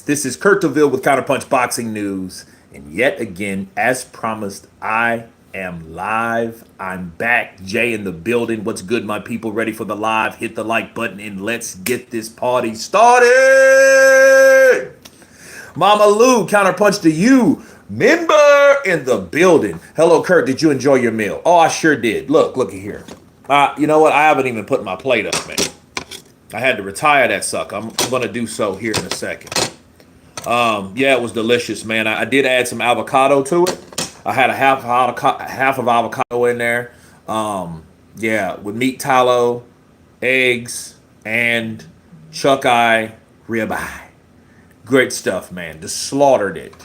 This is Kurt DeVille with Counterpunch Boxing News. And yet again, as promised, I am live. I'm back. Jay in the building. What's good, my people? Ready for the live? Hit the like button and let's get this party started. Mama Lou, Counterpunch to you. Member in the building. Hello, Kurt. Did you enjoy your meal? Oh, I sure did. Look at here. You know what? I haven't even put my plate up, man. I had to retire that sucker. I'm going to do so here in a second. Yeah, it was delicious, man. I did add some avocado to it. I had a half of avocado in there. Yeah, with meat tallow, eggs, and chuck eye ribeye. Great stuff, man. Just slaughtered it.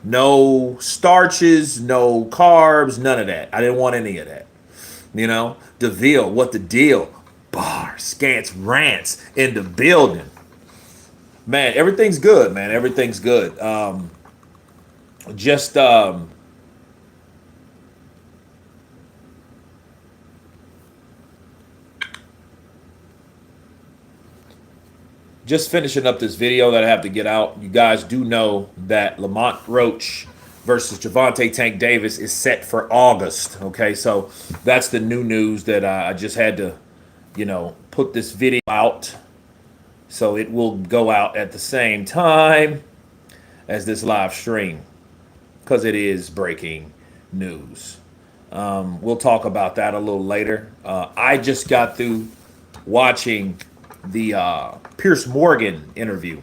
No starches, no carbs, none of that. I didn't want any of that. You know, DeVille, what the deal? Bar, scants, rants in the building. Man, everything's good, man. Everything's good. Just finishing up this video that I have to get out. You guys do know that Lamont Roach versus Javante Tank Davis is set for August. Okay, so that's the new news that I just had to, put this video out. So it will go out at the same time as this live stream because it is breaking news. We'll talk about that a little later. I just got through watching the Pierce Morgan interview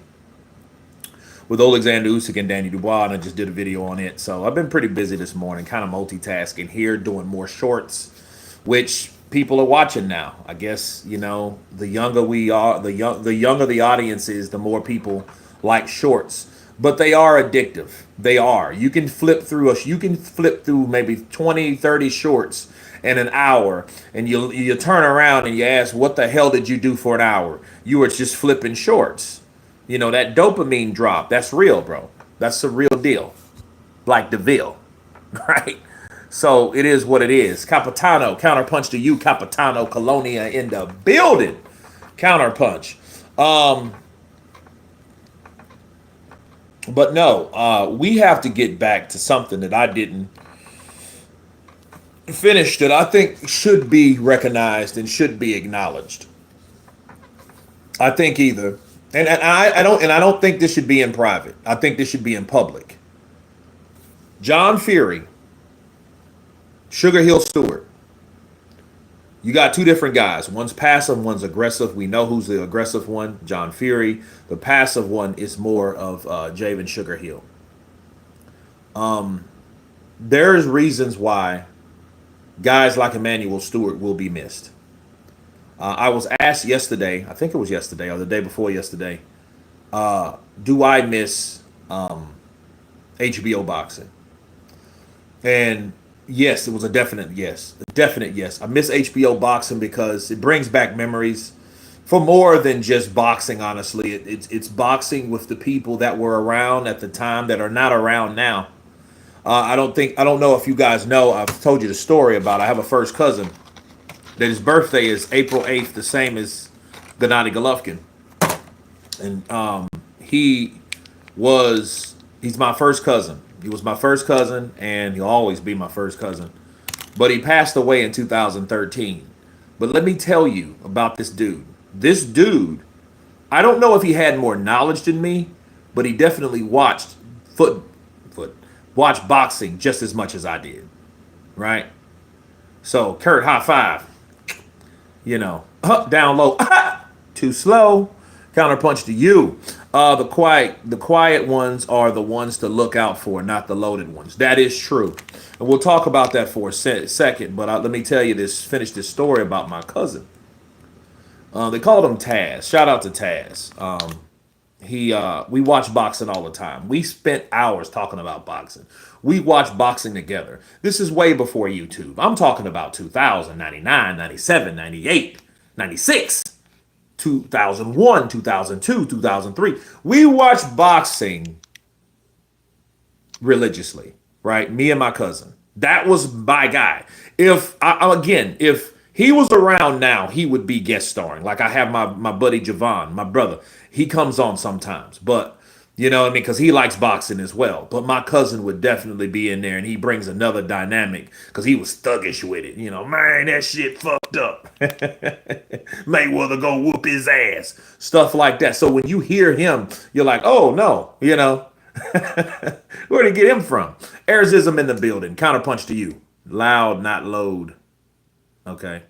with Alexander Usyk and Danny Dubois, and I just did a video on it. So I've been pretty busy this morning, kind of multitasking here, doing more shorts, which people are watching now. I guess, the younger we are, the younger the audience is, the more people like shorts. But they are addictive. They are. You can flip through maybe 20, 30 shorts in an hour, and you turn around and you ask, what the hell did you do for an hour? You were just flipping shorts. That dopamine drop, that's real, bro. That's the real deal. Like DeVille, right? So it is what it is. Capitano, counterpunch to you, Capitano Colonia in the building. Counterpunch. But no, we have to get back to something that I didn't finish that I think should be recognized and should be acknowledged. I think either, and I don't think this should be in private. I think this should be in public. John Fury, Sugarhill Stewart. You got two different guys. One's passive, one's aggressive. We know who's the aggressive one, John Fury. The passive one is more of Javen Sugarhill. There's reasons why guys like Emmanuel Stewart will be missed. I was asked yesterday, I think it was yesterday or the day before yesterday, do I miss HBO boxing? And yes, it was a definite yes. A definite yes. I miss HBO boxing because it brings back memories for more than just boxing, honestly. It's boxing with the people that were around at the time that are not around now. I don't know if you guys know, I've told you the story about, I have a first cousin that his birthday is April 8th, the same as Gennady Golovkin. And he's my first cousin. He was my first cousin, and he'll always be my first cousin. But he passed away in 2013. But let me tell you about this dude. This dude, I don't know if he had more knowledge than me, but he definitely watched boxing just as much as I did. Right? So, Kurt, high five. Down low. Too slow. Counterpunch to you. The quiet ones are the ones to look out for, not the loaded ones. That is true. And we'll talk about that for a second. But let me tell you finish this story about my cousin. They called him Taz. Shout out to Taz. We watch boxing all the time. We spent hours talking about boxing. We watched boxing together. This is way before YouTube. I'm talking about 2000, 99, 97, 98, 96. 2001, 2002, 2003. We watched boxing religiously, right? Me and my cousin. That was my guy. If he was around now, he would be guest starring. Like I have my buddy Javon, my brother. He comes on sometimes. But, You know what I mean? Because he likes boxing as well. But my cousin would definitely be in there, and he brings another dynamic because he was thuggish with it. You know, man, that shit fucked up. Mayweather go whoop his ass. Stuff like that. So when you hear him, you're like, oh no, you know, where did he get him from? Arizism in the building. Counterpunch to you. Loud, not load. Okay.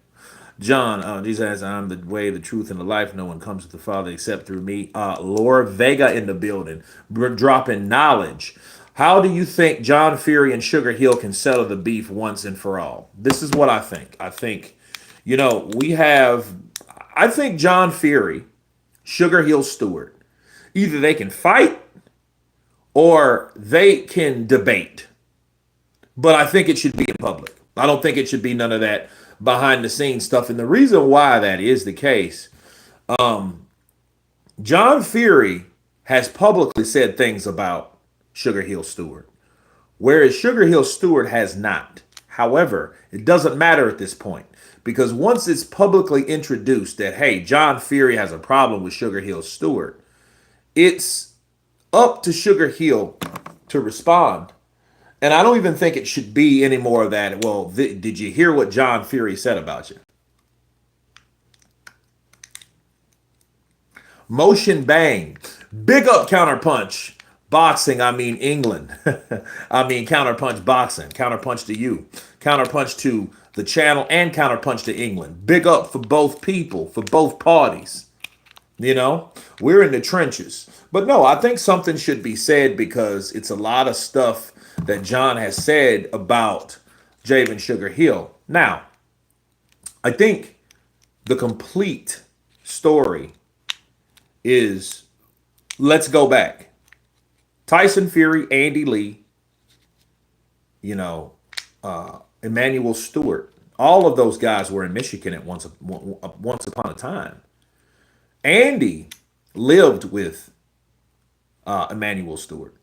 John, Jesus says, I'm the way, the truth, and the life. No one comes to the Father except through me. Laura Vega in the building. We're dropping knowledge. How do you think John Fury and Sugar Hill can settle the beef once and for all? This is what I think. I think, you know, I think John Fury, Sugar Hill Stewart, either they can fight or they can debate. But I think it should be in public. I don't think it should be none of that behind the scenes stuff. And the reason why that is the case, John Fury has publicly said things about Sugar Hill Stewart, whereas Sugar Hill Stewart has not. However, it doesn't matter at this point because once it's publicly introduced that, hey, John Fury has a problem with Sugar Hill Stewart, it's up to Sugar Hill to respond. And I don't even think it should be any more of that. Well, did you hear what John Fury said about you? Motion bang. Big up counterpunch. Boxing, I mean England. I mean counterpunch boxing. Counterpunch to you. Counterpunch to the channel and counterpunch to England. Big up for both people, for both parties. You know, we're in the trenches. But no, I think something should be said because it's a lot of stuff that John has said about Javen Sugar Hill. Now, I think the complete story is, let's go back. Tyson Fury, Andy Lee, you know, Emmanuel Stewart, all of those guys were in Michigan at once upon a time. Andy lived with Emmanuel Stewart.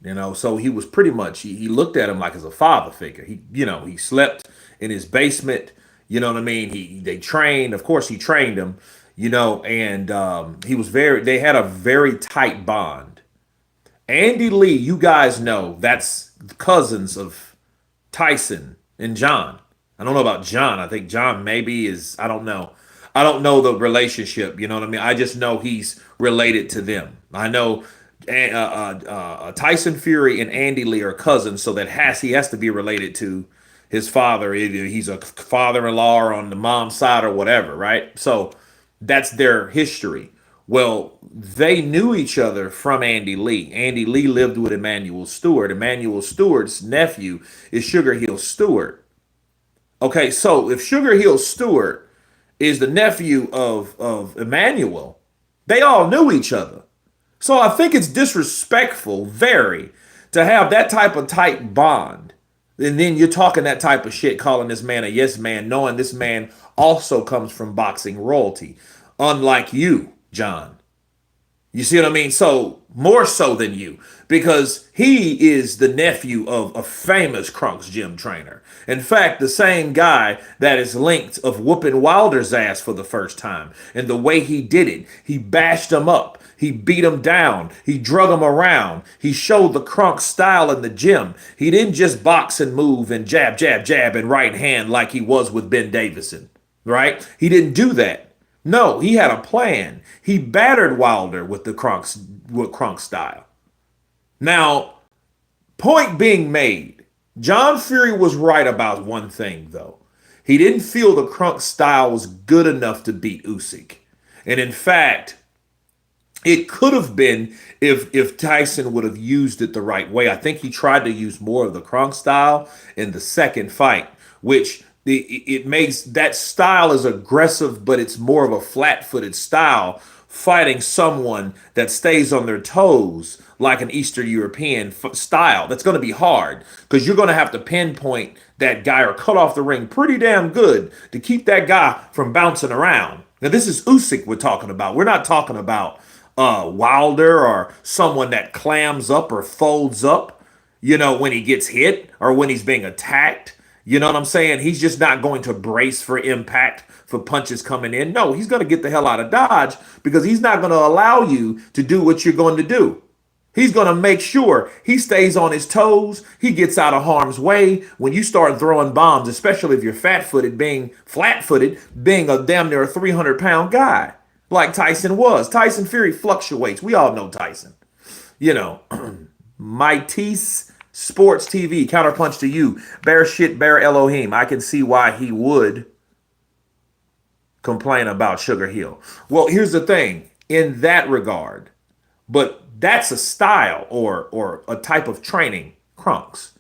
You know, so he was pretty much, he looked at him like as a father figure. He slept in his basement, you know what I mean? They trained, of course he trained him, you know, and they had a very tight bond. Andy Lee, you guys know, that's cousins of Tyson and John. I don't know about John. I think John maybe is, I don't know. I don't know the relationship, you know what I mean? I just know he's related to them. I know Tyson Fury and Andy Lee are cousins, so he has to be related to his father. Either he's a father-in-law or on the mom's side or whatever, right? So that's their history. Well, they knew each other from Andy Lee. Andy Lee lived with Emmanuel Stewart. Emmanuel Stewart's nephew is Sugar Hill Stewart. Okay, so if Sugar Hill Stewart is the nephew of Emmanuel, they all knew each other. So I think it's disrespectful, very, to have that type of tight bond. And then you're talking that type of shit, calling this man a yes man, knowing this man also comes from boxing royalty. Unlike you, John. You see what I mean? So more so than you, because he is the nephew of a famous Kronk's gym trainer. In fact, the same guy that is linked of whooping Wilder's ass for the first time. And the way he did it, he bashed him up. He beat him down. He drug him around. He showed the Kronk style in the gym. He didn't just box and move and jab, jab, jab and right hand like he was with Ben Davison, right? He didn't do that. No, he had a plan. He battered Wilder with the Kronk style. Now, point being made, John Fury was right about one thing, though. He didn't feel the Kronk style was good enough to beat Usyk. And in fact, it could have been if Tyson would have used it the right way. I think he tried to use more of the Kronk style in the second fight, which it makes that style is aggressive, but it's more of a flat-footed style, fighting someone that stays on their toes like an Eastern European style. That's going to be hard because you're going to have to pinpoint that guy or cut off the ring pretty damn good to keep that guy from bouncing around. Now, this is Usyk we're talking about. We're not talking about Wilder or someone that clams up or folds up, you know, when he gets hit or when he's being attacked. You know what I'm saying? He's just not going to brace for impact, for punches coming in. No, he's going to get the hell out of Dodge because he's not going to allow you to do what you're going to do. He's going to make sure he stays on his toes. He gets out of harm's way when you start throwing bombs, especially if you're flat-footed, being a damn near a 300-pound guy like Tyson was. Tyson Fury fluctuates. We all know Tyson. You know, Mighty's Sports TV, counterpunch to you. Bear Elohim. I can see why he would complain about Sugarhill. Well, here's the thing in that regard, but that's a style or a type of training, Crunks.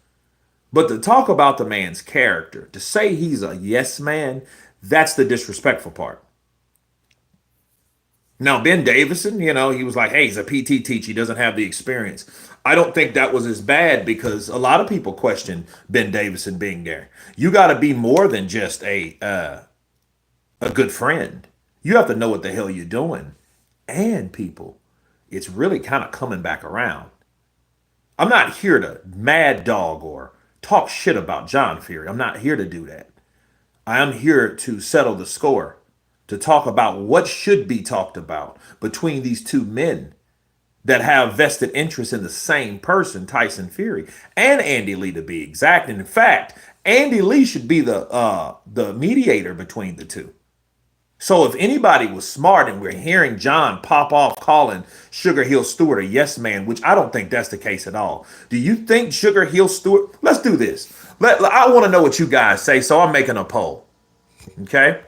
But to talk about the man's character, to say he's a yes man, that's the disrespectful part. Now, Ben Davison, you know, he was like, hey, he's a PT teacher. He doesn't have the experience. I don't think that was as bad because a lot of people question Ben Davison being there. You got to be more than just a good friend. You have to know what the hell you're doing. And people, it's really kind of coming back around. I'm not here to mad dog or talk shit about John Fury. I'm not here to do that. I am here to settle the score, to talk about what should be talked about between these two men that have vested interest in the same person, Tyson Fury, and Andy Lee to be exact. And in fact, Andy Lee should be the mediator between the two. So if anybody was smart and we're hearing John pop off calling Sugarhill Stewart a yes man, which I don't think that's the case at all. Do you think Sugarhill Stewart? Let's do this. I want to know what you guys say, so I'm making a poll. Okay?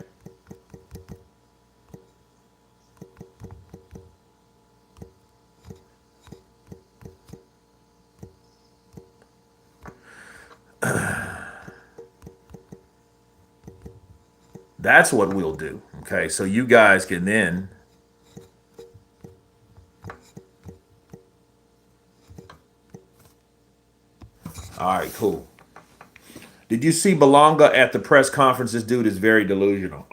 That's what we'll do. Okay, so you guys can then all right, cool. Did you see Belonga at the press conference? This dude is very delusional.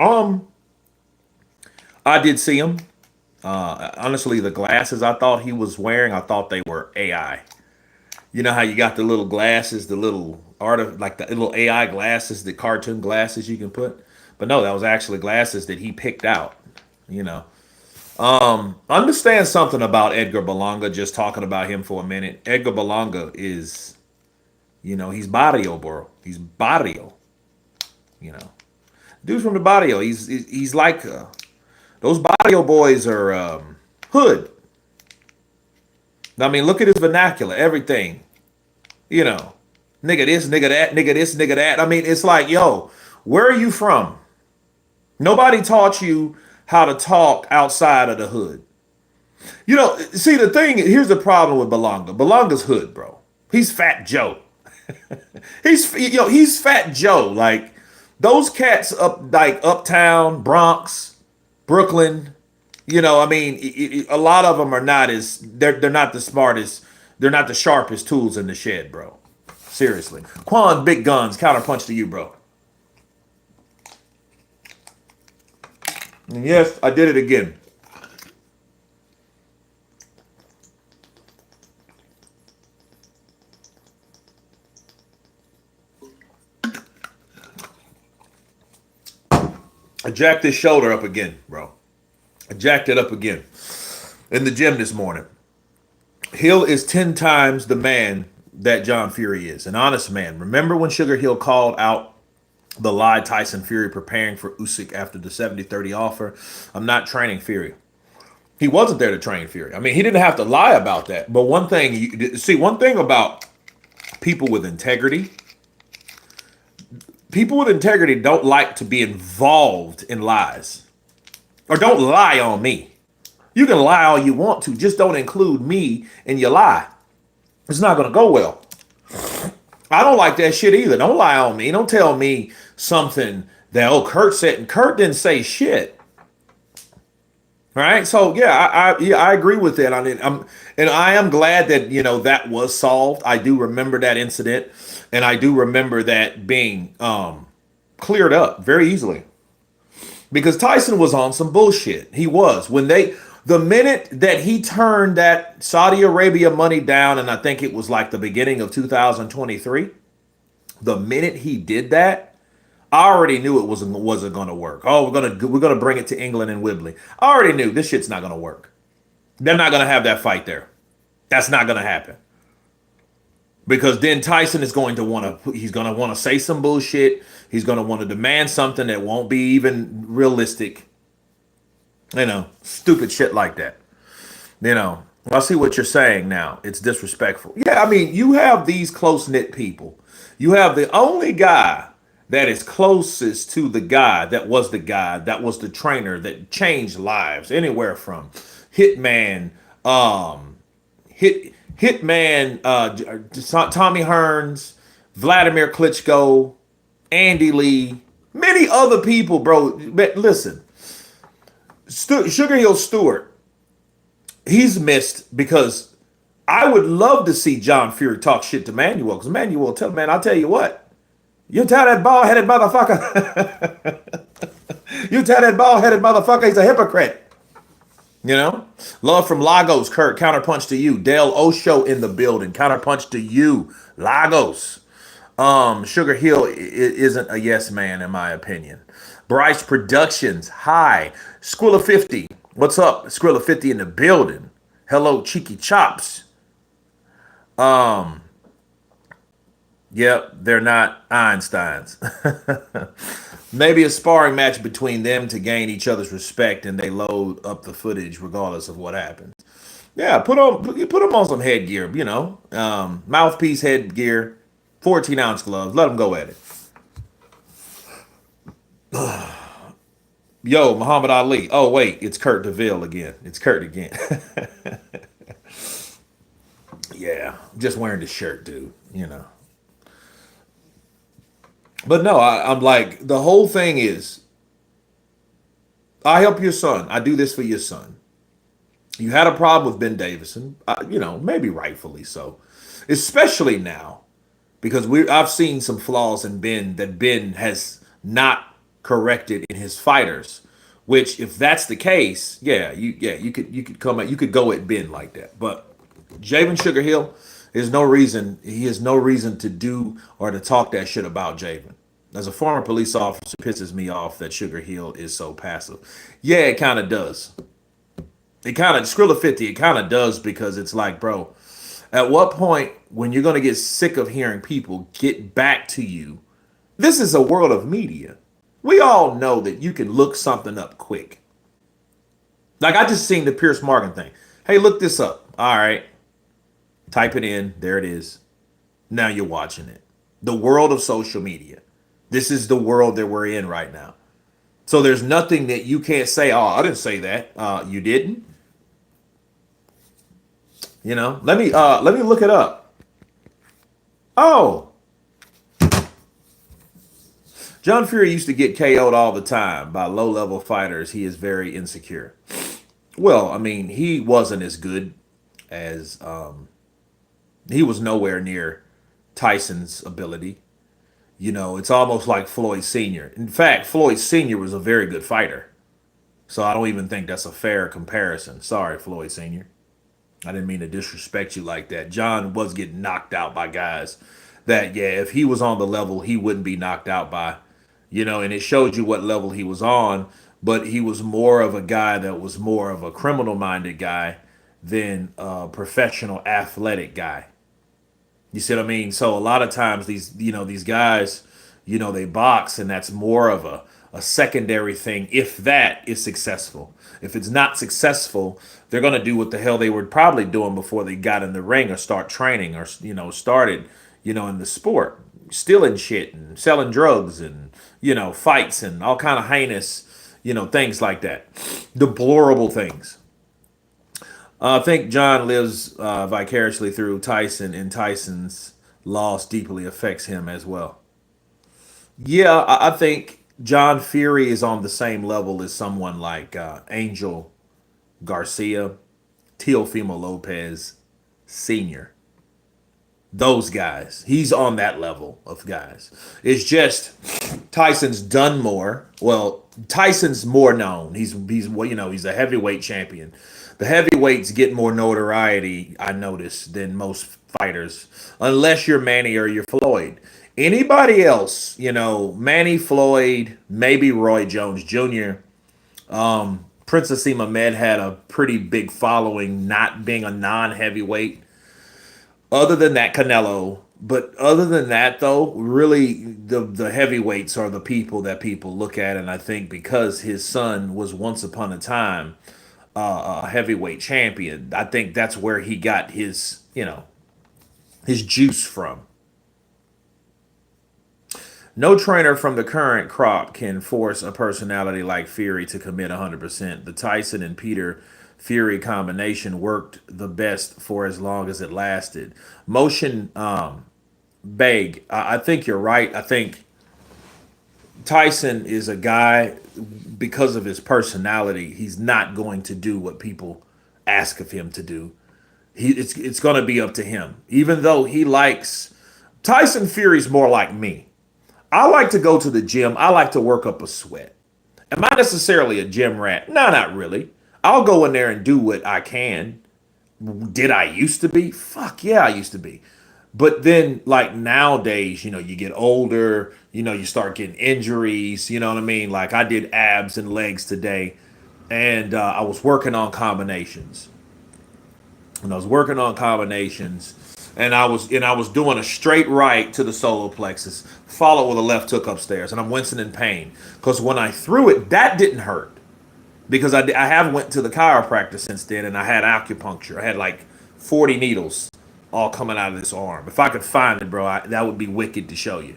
I did see him. Honestly, the glasses I thought he was wearing, I thought they were AI. You know how you got the little glasses, the little like the little AI glasses, the cartoon glasses you can put. But no, that was actually glasses that he picked out. You know, understand something about Edgar Belonga. Just talking about him for a minute. Edgar Belonga is, you know, he's barrio, bro. He's barrio. You know, dude's from the barrio. He's like those barrio boys are hood. I mean, look at his vernacular, everything. You know, nigga this, nigga that, nigga this, nigga that. I mean, it's like, yo, where are you from? Nobody taught you how to talk outside of the hood. You know, see, the thing, here's the problem with Belonga. Belonga's hood, bro. He's Fat Joe. He's Fat Joe. Like, those cats up, like, uptown, Bronx, Brooklyn, you know, I mean, a lot of them are not they're not the smartest, they're not the sharpest tools in the shed, bro. Seriously. Quan, big guns, counterpunch to you, bro. And yes, I did it again. I jacked his shoulder up again, bro. I jacked it up again in the gym this morning. Hill is 10 times the man that John Fury is, an honest man. Remember when Sugarhill called out the lie Tyson Fury preparing for Usyk after the 70-30 offer? I'm not training Fury. He wasn't there to train Fury. I mean, he didn't have to lie about that. But one thing about people with integrity, people with integrity don't like to be involved in lies. Or don't lie on me. You can lie all you want to. Just don't include me in your lie. It's not going to go well. I don't like that shit either. Don't lie on me. Don't tell me something that, oh, Kurt said, and Kurt didn't say shit. All right. So, yeah, I agree with that. I mean, I am glad that, you know, that was solved. I do remember that incident. And I do remember that being cleared up very easily. Because Tyson was on some bullshit. He was. The minute that he turned that Saudi Arabia money down, and I think it was like the beginning of 2023, the minute he did that, I already knew it wasn't going to work. Oh, we're gonna bring it to England and Wembley. I already knew this shit's not going to work. They're not going to have that fight there. That's not going to happen because then Tyson is going to want to. He's going to want to say some bullshit. He's going to want to demand something that won't be even realistic. Stupid shit like that. I see what you're saying now. It's disrespectful. Yeah, I mean, you have these close knit people. You have the only guy that is closest to the guy that was the trainer that changed lives anywhere from Hitman, Hitman, Tommy Hearns, Vladimir Klitschko, Andy Lee, many other people, bro. But listen, Sugarhill Stewart, he's missed because I would love to see John Fury talk shit to Manuel because Manuel will tell man, I'll tell you what, you tell that bald headed motherfucker, you tell that bald headed motherfucker he's a hypocrite. Love from Lagos, Kurt, counterpunch to you. Dale Osho in the building, counterpunch to you, Lagos. Sugar Hill isn't a yes man in my opinion. Bryce Productions, hi. Skrilla 50, what's up? Skrilla 50 in the building. Hello, Cheeky Chops. Yep, they're not Einsteins. Maybe a sparring match between them to gain each other's respect, and they load up the footage regardless of what happens. Yeah, put them on some headgear, mouthpiece headgear, 14-ounce gloves. Let them go at it. Yo, Muhammad Ali. Oh wait, it's Kurt DeVille again. It's Kurt again. Yeah, just wearing the shirt, dude. But no, I'm like, the whole thing is, I help your son. I do this for your son. You had a problem with Ben Davison, maybe rightfully so, especially now because I've seen some flaws in Ben that Ben has not corrected in his fighters. Which, if that's the case, you could come out, you could go at Ben like that. But Javen Sugarhill, there's no reason he has no reason to do or to talk that shit about Javen. As a former police officer, it pisses me off that Sugarhill is so passive. Yeah, it kind of does. It kind of Skrilla 50. It kind of does because it's like, bro, at what point when you're gonna get sick of hearing people get back to you? This is a world of media. We all know that you can look something up quick. Like I just seen the Pierce Morgan thing. Hey, look this up. All right. Type it in. There it is. Now you're watching it. The world of social media. This is the world that we're in right now. So there's nothing that you can't say, oh, I didn't say that. You didn't? Let me look it up. Oh. John Fury used to get KO'd all the time by low-level fighters. He is very insecure. Well, I mean, he wasn't as good as he was nowhere near Tyson's ability. It's almost like Floyd Sr. In fact, Floyd Sr. was a very good fighter. So I don't even think that's a fair comparison. Sorry, Floyd Sr. I didn't mean to disrespect you like that. John was getting knocked out by guys that, yeah, if he was on the level, he wouldn't be knocked out by. And it showed you what level he was on, but he was more of a guy that was more of a criminal-minded guy than a professional athletic guy. You see what I mean? So a lot of times these guys, they box and that's more of a secondary thing if that is successful. If it's not successful, they're going to do what the hell they were probably doing before they got in the ring or start training or, started, in the sport, stealing shit and selling drugs and, fights and all kind of heinous, things like that. Deplorable things. I think John lives vicariously through Tyson, and Tyson's loss deeply affects him as well. Yeah, I think John Fury is on the same level as someone like Angel Garcia, Teofimo Lopez Sr. Those guys. He's on that level of guys. It's just Tyson's done more. Well, Tyson's more known. He's a heavyweight champion. The heavyweights get more notoriety, I notice, than most fighters, unless you're Manny or you're Floyd. Anybody else, Manny, Floyd, maybe Roy Jones Jr., Princess Mamed had a pretty big following, not being a non-heavyweight. Other than that, Canelo. But other than that, though, really the heavyweights are the people that people look at, and I think because his son was once upon a time a heavyweight champion, I think that's where he got his his juice from. No trainer from the current crop can force a personality like Fury to commit 100%. The Tyson and Peter Fury combination worked the best for as long as it lasted. Motion Beg, I think you're right. I think Tyson is a guy, because of his personality, he's not going to do what people ask of him to do. It's going to be up to him. Even though he likes Tyson Fury's more like me. I like to go to the gym. I like to work up a sweat. Am I necessarily a gym rat? No, not really. I'll go in there and do what I can. Did I used to be? Fuck yeah, I used to be. But then, like nowadays, you get older, you start getting injuries, you know what I mean? Like I did abs and legs today, and I was working on combinations. And I was working on combinations, and I was doing a straight right to the solar plexus, followed with a left hook upstairs, and I'm wincing in pain because when I threw it, that didn't hurt because I have went to the chiropractor since then, and I had acupuncture. I had like 40 needles all coming out of this arm. If I could find it, bro, that would be wicked to show you.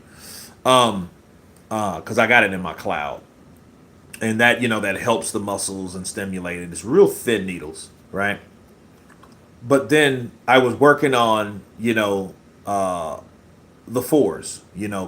Because I got it in my cloud, and that helps the muscles and stimulate it. It's real thin needles, right? But then I was working on, the fours,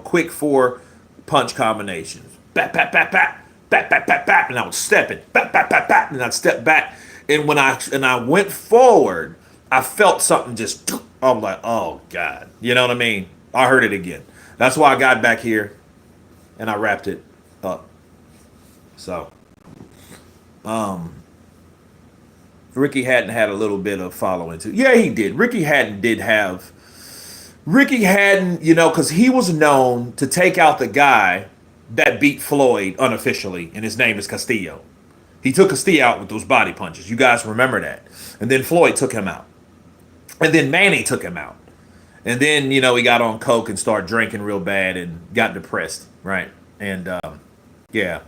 quick four punch combinations. Bat, bat, bat, bat, bat, bat, bat, bat, and I was stepping, bat, bat, bat, bat, and I'd step back. And when I went forward, I felt something just, I'm like, oh God. You know what I mean? I heard it again. That's why I got back here and I wrapped it up. So, Ricky Hatton had a little bit of following too. Yeah, he did. Ricky Hatton, because he was known to take out the guy that beat Floyd unofficially, and his name is Castillo. He took Castillo out with those body punches. You guys remember that. And then Floyd took him out. And then Manny took him out. And then, he got on coke and started drinking real bad and got depressed, right? And, yeah,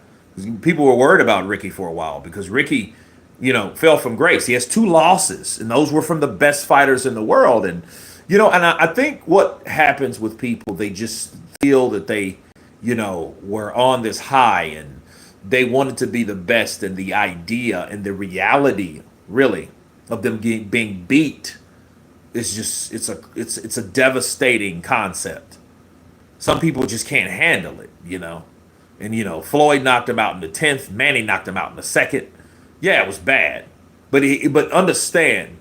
people were worried about Ricky for a while because Ricky, fell from grace. He has 2 losses, and those were from the best fighters in the world. And, and I think what happens with people, they just feel that they, were on this high and they wanted to be the best, and the idea and the reality, really, of them being beat is just, it's a devastating concept. Some people just can't handle it, And, Floyd knocked him out in the 10th. Manny knocked him out in the 2nd. Yeah, it was bad. But understand,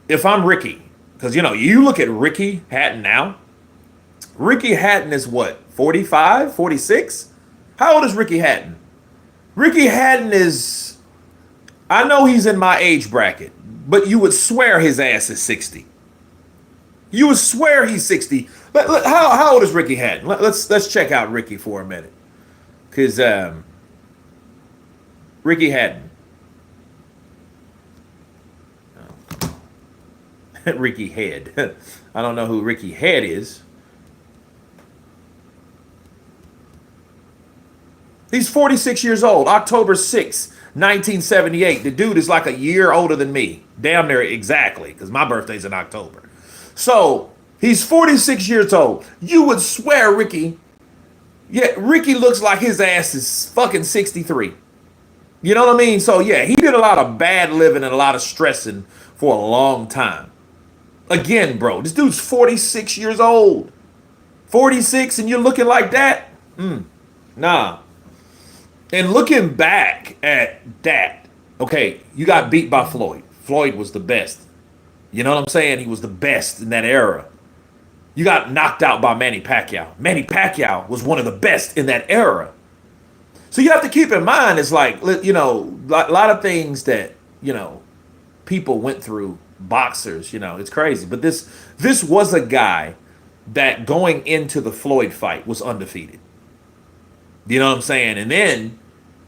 if I'm Ricky, because, you look at Ricky Hatton now. Ricky Hatton is what, 45, 46? How old is Ricky Hatton? Ricky Hatton is, I know he's in my age bracket, but you would swear his ass is 60. You would swear he's 60. How old is Ricky Hatton? Let's check out Ricky for a minute. Because Ricky Hatton. Oh. Ricky Head. I don't know who Ricky Head is. He's 46 years old. October 6th, 1978. The dude is like a year older than me. Damn near exactly, because my birthday's in October. So, he's 46 years old. You would swear Ricky looks like his ass is fucking 63. You know what I mean? So, yeah, he did a lot of bad living and a lot of stressing for a long time. Again, bro, this dude's 46 years old. 46 and you're looking like that? Nah. And looking back at that, okay, you got beat by Floyd. Floyd was the best. You know what I'm saying? He was the best in that era. You got knocked out by Manny Pacquiao. Manny Pacquiao was one of the best in that era. So you have to keep in mind, it's like, a lot of things that, people went through, boxers, it's crazy. But this was a guy that going into the Floyd fight was undefeated. You know what I'm saying? And then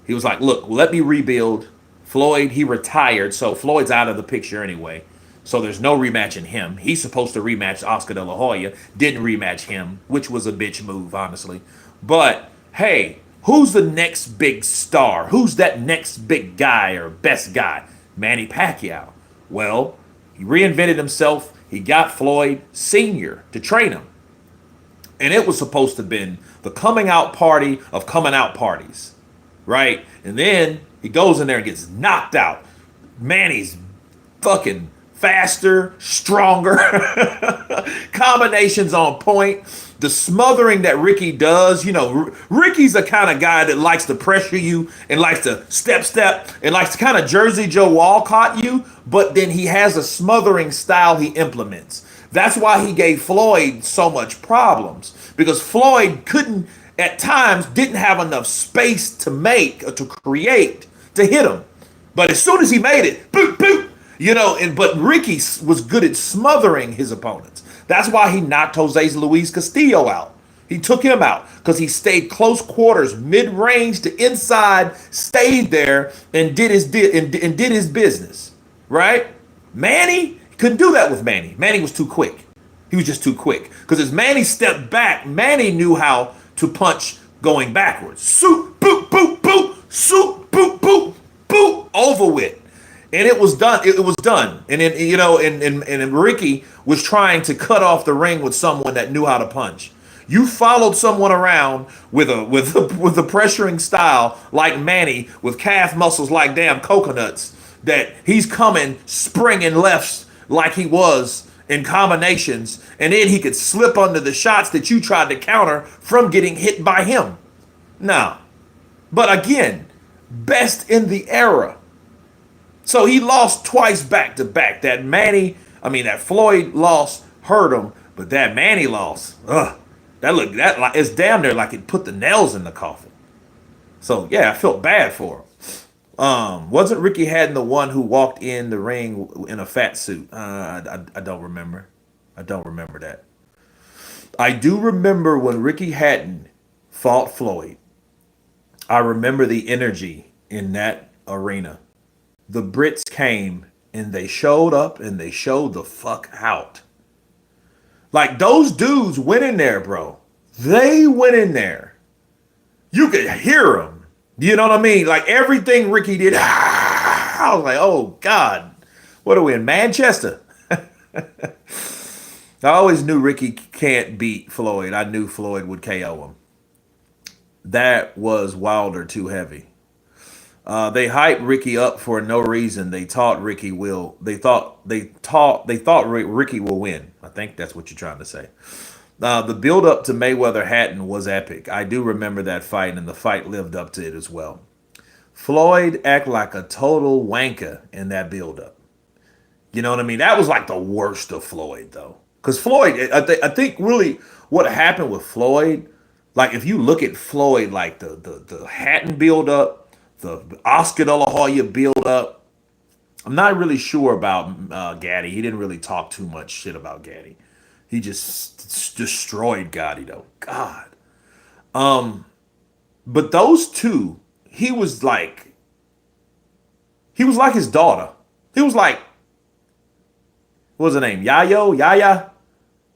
He was like, look, let me rebuild. Floyd, he retired, so Floyd's out of the picture anyway. So there's no rematch in him. He's supposed to rematch Oscar De La Hoya. Didn't rematch him, which was a bitch move, honestly. But hey, who's the next big star? Who's that next big guy or best guy? Manny Pacquiao. Well, he reinvented himself. He got Floyd Sr. to train him. And it was supposed to have been the coming out party of coming out parties, right? And then he goes in there and gets knocked out. Manny's fucking faster, stronger, combinations on point. The smothering that Ricky does, Ricky's the kind of guy that likes to pressure you and likes to step and likes to kind of Jersey Joe Walcott you, but then he has a smothering style he implements. That's why he gave Floyd so much problems, because Floyd couldn't, at times, didn't have enough space to make or to create to hit him. But as soon as he made it, boop, boop, but Ricky was good at smothering his opponents. That's why he knocked Jose Luis Castillo out. He took him out because he stayed close quarters, mid-range to inside, stayed there and did his business, right? Manny couldn't do that with Manny. Manny was too quick. He was just too quick. Because as Manny stepped back, Manny knew how to punch going backwards. Soup, boop, boop, boop, soup, boop, boop, boop, over with. And it was done. It was done. And then, and Ricky was trying to cut off the ring with someone that knew how to punch. You followed someone around with a pressuring style like Manny, with calf muscles like damn coconuts, that he's coming springing lefts like he was in combinations, and then he could slip under the shots that you tried to counter from getting hit by him. Now, but again, best in the era. So he lost twice back to back. That Floyd loss hurt him, but that Manny loss, it's damn near like it put the nails in the coffin. So yeah, I felt bad for him. Wasn't Ricky Hatton the one who walked in the ring in a fat suit? I don't remember. I don't remember that. I do remember when Ricky Hatton fought Floyd. I remember the energy in that arena. The Brits came and they showed up and they showed the fuck out. Like, those dudes went in there, bro. They went in there. You could hear them. You know what I mean? Like, everything Ricky did. I was like, oh, God. What are we in, Manchester? I always knew Ricky can't beat Floyd. I knew Floyd would KO him. That was Wilder too heavy. They hyped Ricky up for no reason. They thought Ricky will win. I think that's what you're trying to say. The build up to Mayweather Hatton was epic. I do remember that fight, and the fight lived up to it as well. Floyd act like a total wanker in that build up. You know what I mean? That was like the worst of Floyd, though. Because Floyd, I think really what happened with Floyd, like if you look at Floyd, like the Hatton build up, the Oscar De La Hoya build up. I'm not really sure about Gaddy. He didn't really talk too much shit about Gaddy. He just destroyed Gotti, though. God. But those two, he was like his daughter. He was like, what was her name? Yaya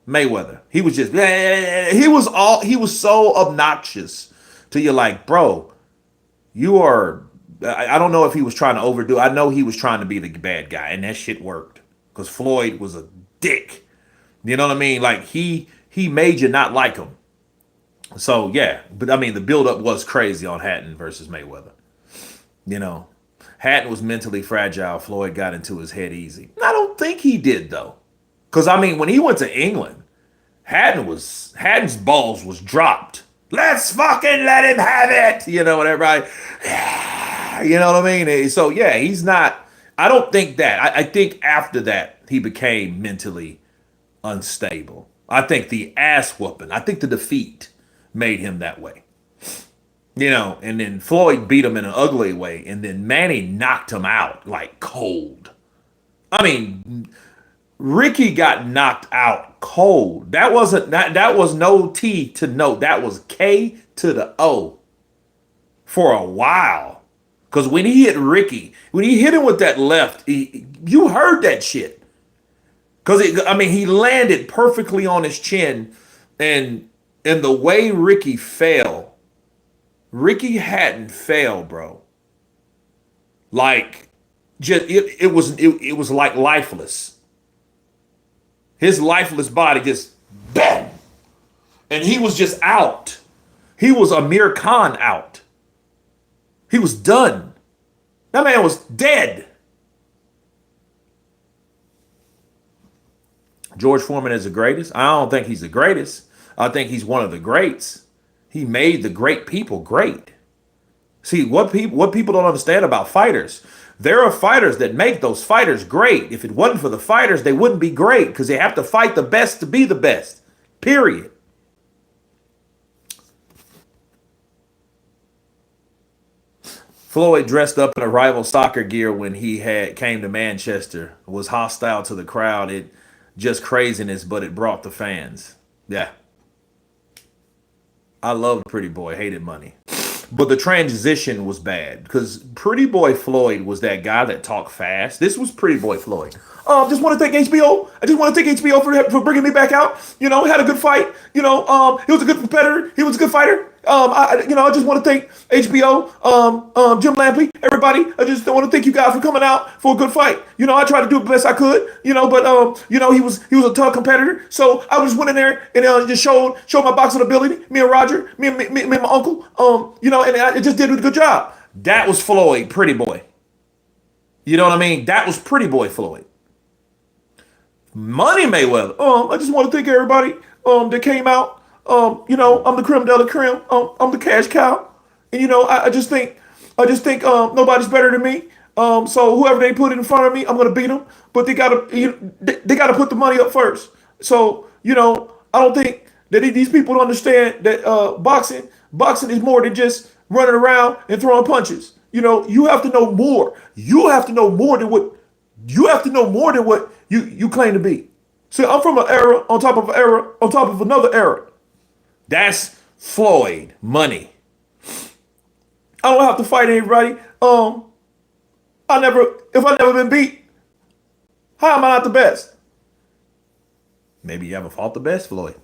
Mayweather. He was just, he was so obnoxious to you, like, bro, you are, I don't know if he was trying to overdo. I know he was trying to be the bad guy, and that shit worked. Because Floyd was a dick. You know what I mean? Like, he made you not like him. So, yeah. But, I mean, the buildup was crazy on Hatton versus Mayweather. Hatton was mentally fragile. Floyd got into his head easy. I don't think he did, though. Because, I mean, when he went to England, Hatton's balls was dropped. Let's fucking let him have it. And everybody, you know what I mean? So, yeah, he's not, I don't think that. I think after that, he became mentally unstable. I think the ass whooping, I think the defeat made him that way. And then Floyd beat him in an ugly way, and then Manny knocked him out like cold. I mean, Ricky got knocked out cold. That was no T to no. That was K to the O for a while. Because when he hit Ricky, when he hit him with that left, you heard that shit. Because I mean, he landed perfectly on his chin, and the way Ricky fell, Ricky hadn't fell, bro. Like, just it was like lifeless. His lifeless body just bam, and he was just out. He was Amir Khan out. He was done. That man was dead. George Foreman is the greatest. I don't think he's the greatest. I think he's one of the greats. He made the great people great. See, what people don't understand about fighters, there are fighters that make those fighters great. If it wasn't for the fighters, they wouldn't be great because they have to fight the best to be the best. Period. Floyd dressed up in a rival soccer gear when he came to Manchester, was hostile to the crowd. It just craziness, but it brought the fans. Yeah. I loved Pretty Boy, hated Money. But the transition was bad because Pretty Boy Floyd was that guy that talked fast. This was Pretty Boy Floyd. Just want to thank HBO. I just want to thank HBO for bringing me back out. You know, had a good fight. You know, he was a good competitor. He was a good fighter. I just want to thank HBO, Jim Lampley, everybody. I just want to thank you guys for coming out for a good fight. You know, I tried to do the best I could. You know, but he was a tough competitor. So I just went in there and just showed my boxing ability. Me and Roger, me and my uncle. And I just did a good job. That was Floyd, Pretty Boy. You know what I mean? That was Pretty Boy Floyd. Money Mayweather. I just want to thank everybody that came out. I'm the creme de la creme. I'm the cash cow, and I just think nobody's better than me. So whoever they put in front of me, I'm gonna beat them. But they gotta put the money up first. So I don't think that these people don't understand that boxing is more than just running around and throwing punches. You have to know more. You have to know more than what you claim to be. See, I'm from an era on top of an era on top of another era. That's Floyd Money. I don't have to fight anybody. If I never been beat, how am I not the best? Maybe you haven't fought the best, Floyd.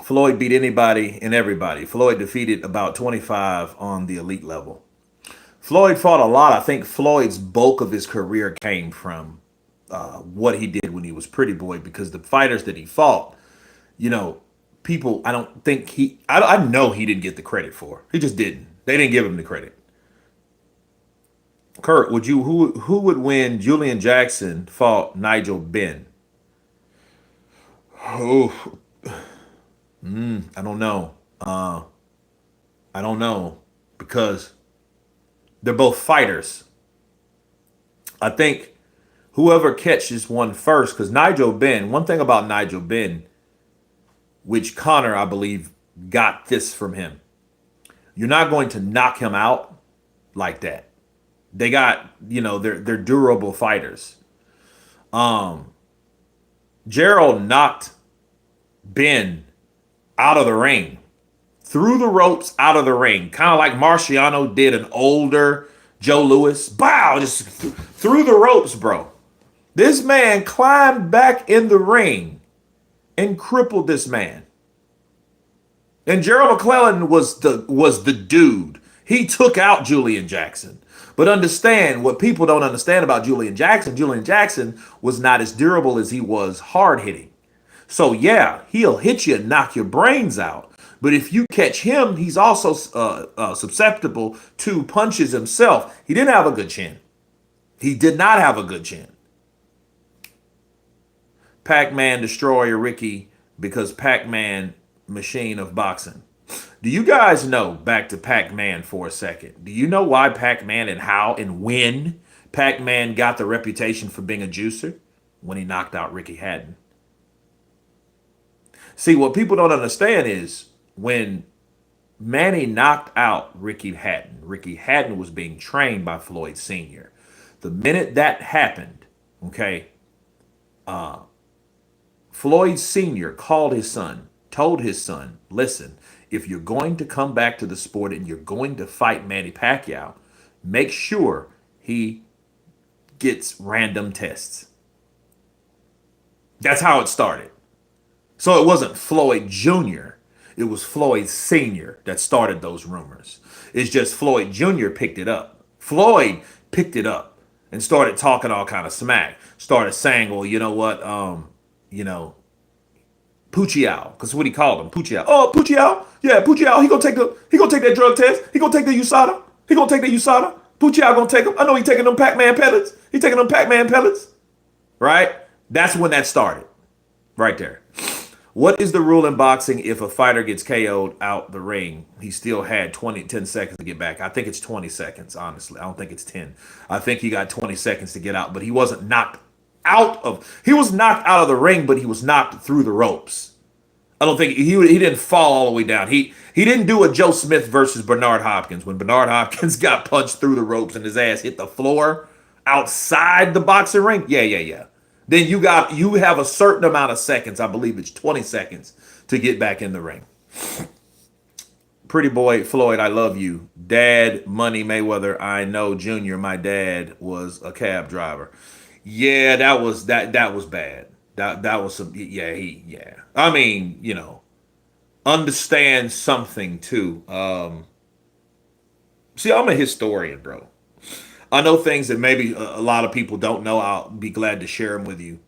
Floyd beat anybody and everybody. Floyd defeated about 25 on the elite level. Floyd fought a lot. I think Floyd's bulk of his career came from what he did when he was Pretty Boy, because the fighters that he fought, people, I don't think I know he didn't get the credit for. He just didn't. They didn't give him the credit. Kurt, who would win? Julian Jackson fought Nigel Benn. Oh, I don't know. I don't know because they're both fighters. I think whoever catches one first, because Nigel Benn, one thing about Nigel Benn, which Connor, I believe, got this from him. You're not going to knock him out like that. They got, they're durable fighters. Gerald knocked Ben out of the ring, through the ropes, out of the ring, kind of like Marciano did an older Joe Louis. Bow, just through the ropes, bro. This man climbed back in the ring and crippled this man. And Gerald McClellan was the dude. He took out Julian Jackson. But understand what people don't understand about Julian Jackson. Julian Jackson was not as durable as he was hard hitting. So yeah, he'll hit you and knock your brains out. But if you catch him, he's also susceptible to punches himself. He didn't have a good chin. He did not have a good chin. Pac-Man Destroyer Ricky, because Pac-Man machine of boxing. Do you guys know, back to Pac-Man for a second, do you know why Pac-Man and how and when Pac-Man got the reputation for being a juicer? When he knocked out Ricky Hatton. See, what people don't understand is when Manny knocked out Ricky Hatton was being trained by Floyd Sr. The minute that happened, okay, Floyd Sr. called his son, told his son, listen, if you're going to come back to the sport and you're going to fight Manny Pacquiao, make sure he gets random tests. That's how it started. So it wasn't Floyd Jr., it was Floyd Sr. that started those rumors. It's just Floyd Jr. picked it up. Floyd picked it up and started talking all kind of smack. Started saying, well, you know what, you know, Puccial, because what he called him, Puccial. Oh, Puccial, yeah, Puccial. He gonna take that drug test. He gonna take the USADA. He gonna take the USADA. Puccial gonna take him. I know he taking them Pac-Man pellets. He taking them Pac-Man pellets, right? That's when that started, right there. What is the rule in boxing if a fighter gets KO'd out the ring? He still had 10 seconds to get back. I think it's 20 seconds, honestly. I don't think it's 10. I think he got 20 seconds to get out, but he wasn't knocked he was knocked out of the ring, but he was knocked through the ropes. I don't think he didn't fall all the way down. He didn't do a Joe Smith versus Bernard Hopkins when Bernard Hopkins got punched through the ropes and his ass hit the floor outside the boxing ring. Yeah. Then you have a certain amount of seconds. I believe it's 20 seconds to get back in the ring. Pretty boy Floyd, I love you. Dad, Money Mayweather, I know Junior, my dad was a cab driver. Yeah, that was bad. That was some yeah. I mean, understand something too. See, I'm a historian, bro. I know things that maybe a lot of people don't know. I'll be glad to share them with you.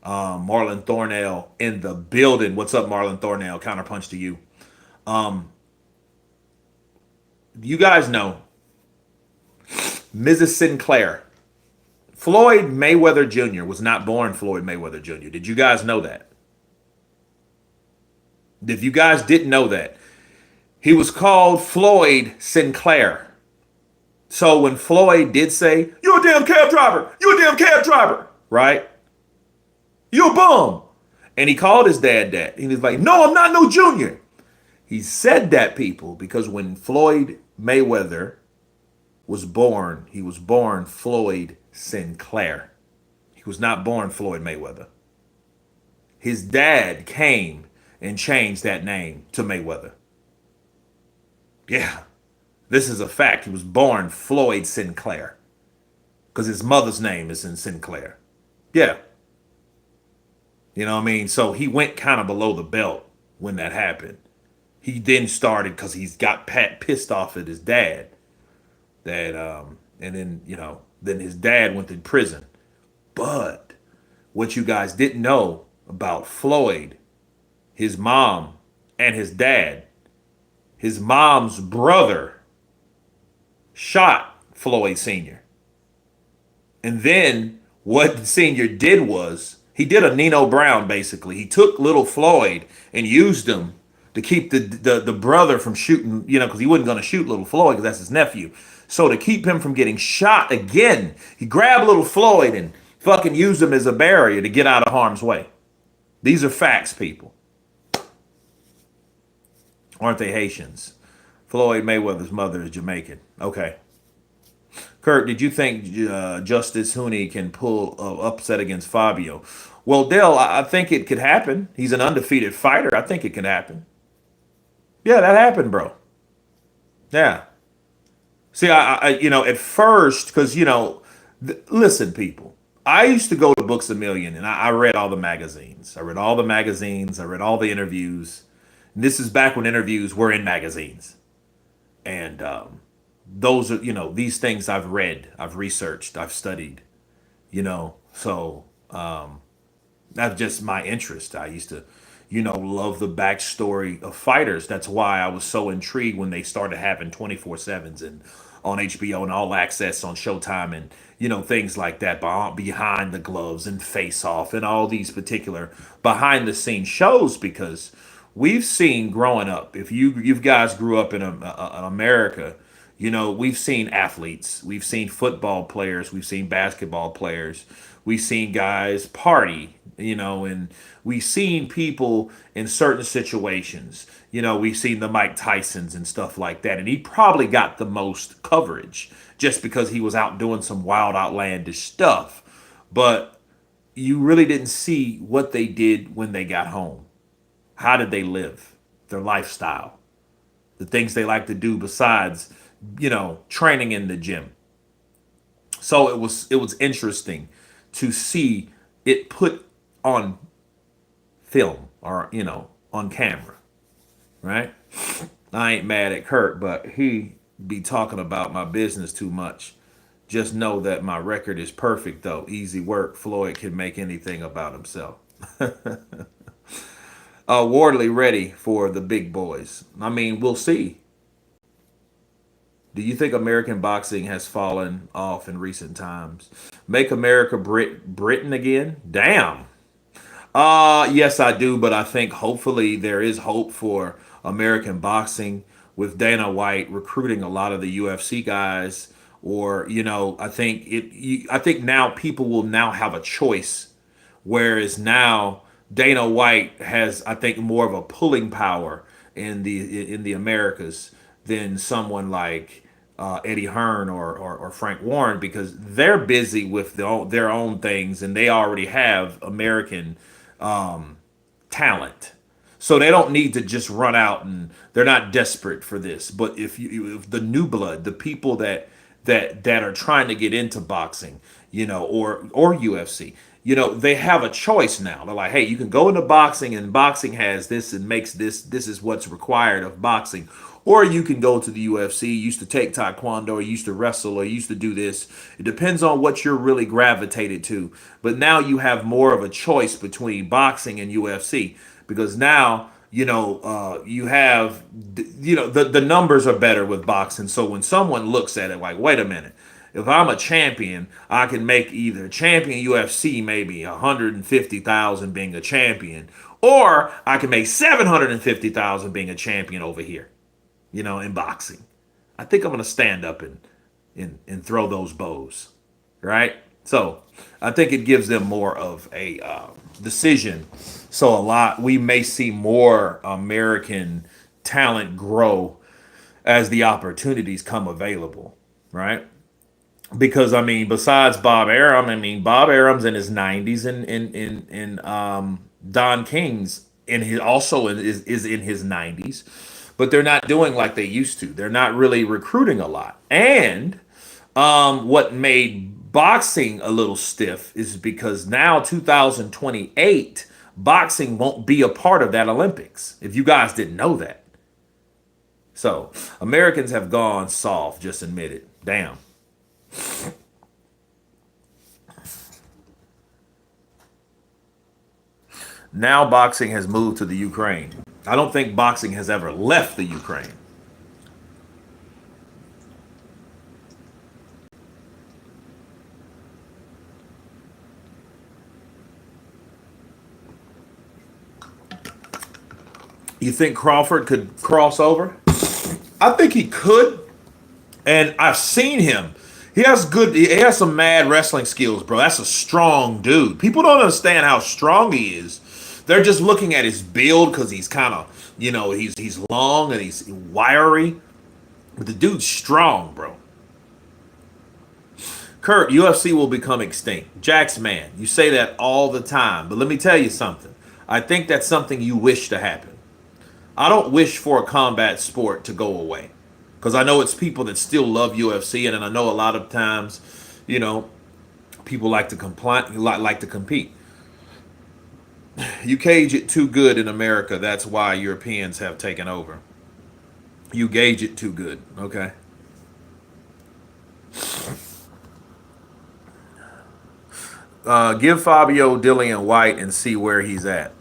Marlon Thornell in the building. What's up, Marlon Thornell? Counterpunch to you. You guys know Mrs. Sinclair. Floyd Mayweather Jr. was not born Floyd Mayweather Jr. Did you guys know that? If you guys didn't know that, he was called Floyd Sinclair. So when Floyd did say, "You're a damn cab driver, you're a damn cab driver," right? You're a bum. And he called his dad that. He was like, "No, I'm not no junior." He said that, people, because when Floyd Mayweather was born, he was born Floyd Sinclair. He was not born Floyd Mayweather. His dad came and changed that name to Mayweather. Yeah, this is a fact. He was born Floyd Sinclair because his mother's name is in Sinclair. Yeah. You know what I mean? So he went kind of below the belt when that happened. He then started because he's got pissed off at his dad. And then, then his dad went to prison. But what you guys didn't know about Floyd, his mom, and his dad, his mom's brother shot Floyd Sr. And then what Sr. did was he did a Nino Brown, basically. He took little Floyd and used him to keep the brother from shooting, because he wasn't going to shoot little Floyd because that's his nephew. So to keep him from getting shot again, he grabbed little Floyd and fucking used him as a barrier to get out of harm's way. These are facts, people. Aren't they Haitians? Floyd Mayweather's mother is Jamaican. Okay. Kurt, did you think Justice Hooney can pull upset against Fabio? Well, Dale, I think it could happen. He's an undefeated fighter. I think it can happen. Yeah, that happened, bro. Yeah. See, I at first, because, listen, people, I used to go to Books A Million and I read all the magazines. I read all the magazines. I read all the interviews. And this is back when interviews were in magazines. And those are, these things I've read, I've researched, I've studied, so that's just my interest. I used to, love the backstory of fighters. That's why I was so intrigued when they started having 24/7s and on HBO and All Access on Showtime and, things like that, behind the gloves and Face Off and all these particular behind the scenes shows, because we've seen growing up, if you guys grew up in America, we've seen athletes, we've seen football players, we've seen basketball players, we've seen guys party, and we've seen people in certain situations. We've seen the Mike Tysons and stuff like that. And he probably got the most coverage just because he was out doing some wild, outlandish stuff. But you really didn't see what they did when they got home. How did they live? Their lifestyle. the things they like to do besides, training in the gym. So it was interesting to see it put on film or on camera, right? I ain't mad at Kurt, but he be talking about my business too much. Just know that my record is perfect, though. Easy work. Floyd can make anything about himself. Wardley ready for the big boys. I mean, we'll see. Do you think American boxing has fallen off in recent times? Make America Britain again? Damn. Yes, I do, but I think hopefully there is hope for American boxing with Dana White recruiting a lot of the UFC guys. Or I think I think now people will now have a choice, whereas now Dana White has, I think, more of a pulling power in the Americas than someone like Eddie Hearn or Frank Warren, because they're busy with their own things and they already have American talent. So they don't need to just run out, and they're not desperate for this. But if the new blood, the people that are trying to get into boxing, or UFC, they have a choice now. They're like, hey, you can go into boxing, and boxing has this and makes this is what's required of boxing. Or you can go to the UFC, used to take taekwondo, or used to wrestle, or used to do this. It depends on what you're really gravitated to. But now you have more of a choice between boxing and UFC, because now you have the numbers are better with boxing. So when someone looks at it like, wait a minute, if I'm a champion, I can make either champion UFC maybe 150,000 being a champion, or I can make 750,000 being a champion over here, in boxing. I think I'm gonna stand up and throw those bows, right? So I think it gives them more of a decision. So we may see more American talent grow as the opportunities come available, right? Because I mean, besides Bob Arum, I mean, Bob Arum's in his 90s, and Don King's in his also is in his 90s, but they're not doing like they used to. They're not really recruiting a lot. And what made boxing a little stiff is because now 2028 boxing won't be a part of that Olympics. If you guys didn't know that. So Americans have gone soft, just admit it. Damn. Now boxing has moved to the Ukraine. I don't think boxing has ever left the Ukraine. You think Crawford could cross over? I think he could, and I've seen him. He has some mad wrestling skills, bro. That's a strong dude. People don't understand how strong he is. They're just looking at his build because he's kind of, he's long and he's wiry. But the dude's strong, bro. Kurt, UFC will become extinct. Jax, man, you say that all the time. But let me tell you something. I think that's something you wish to happen. I don't wish for a combat sport to go away, because I know it's people that still love UFC, and I know a lot of times, people like to like to compete. You cage it too good in America. That's why Europeans have taken over. You gauge it too good. Okay. Give Fabio Dillian White and see where he's at.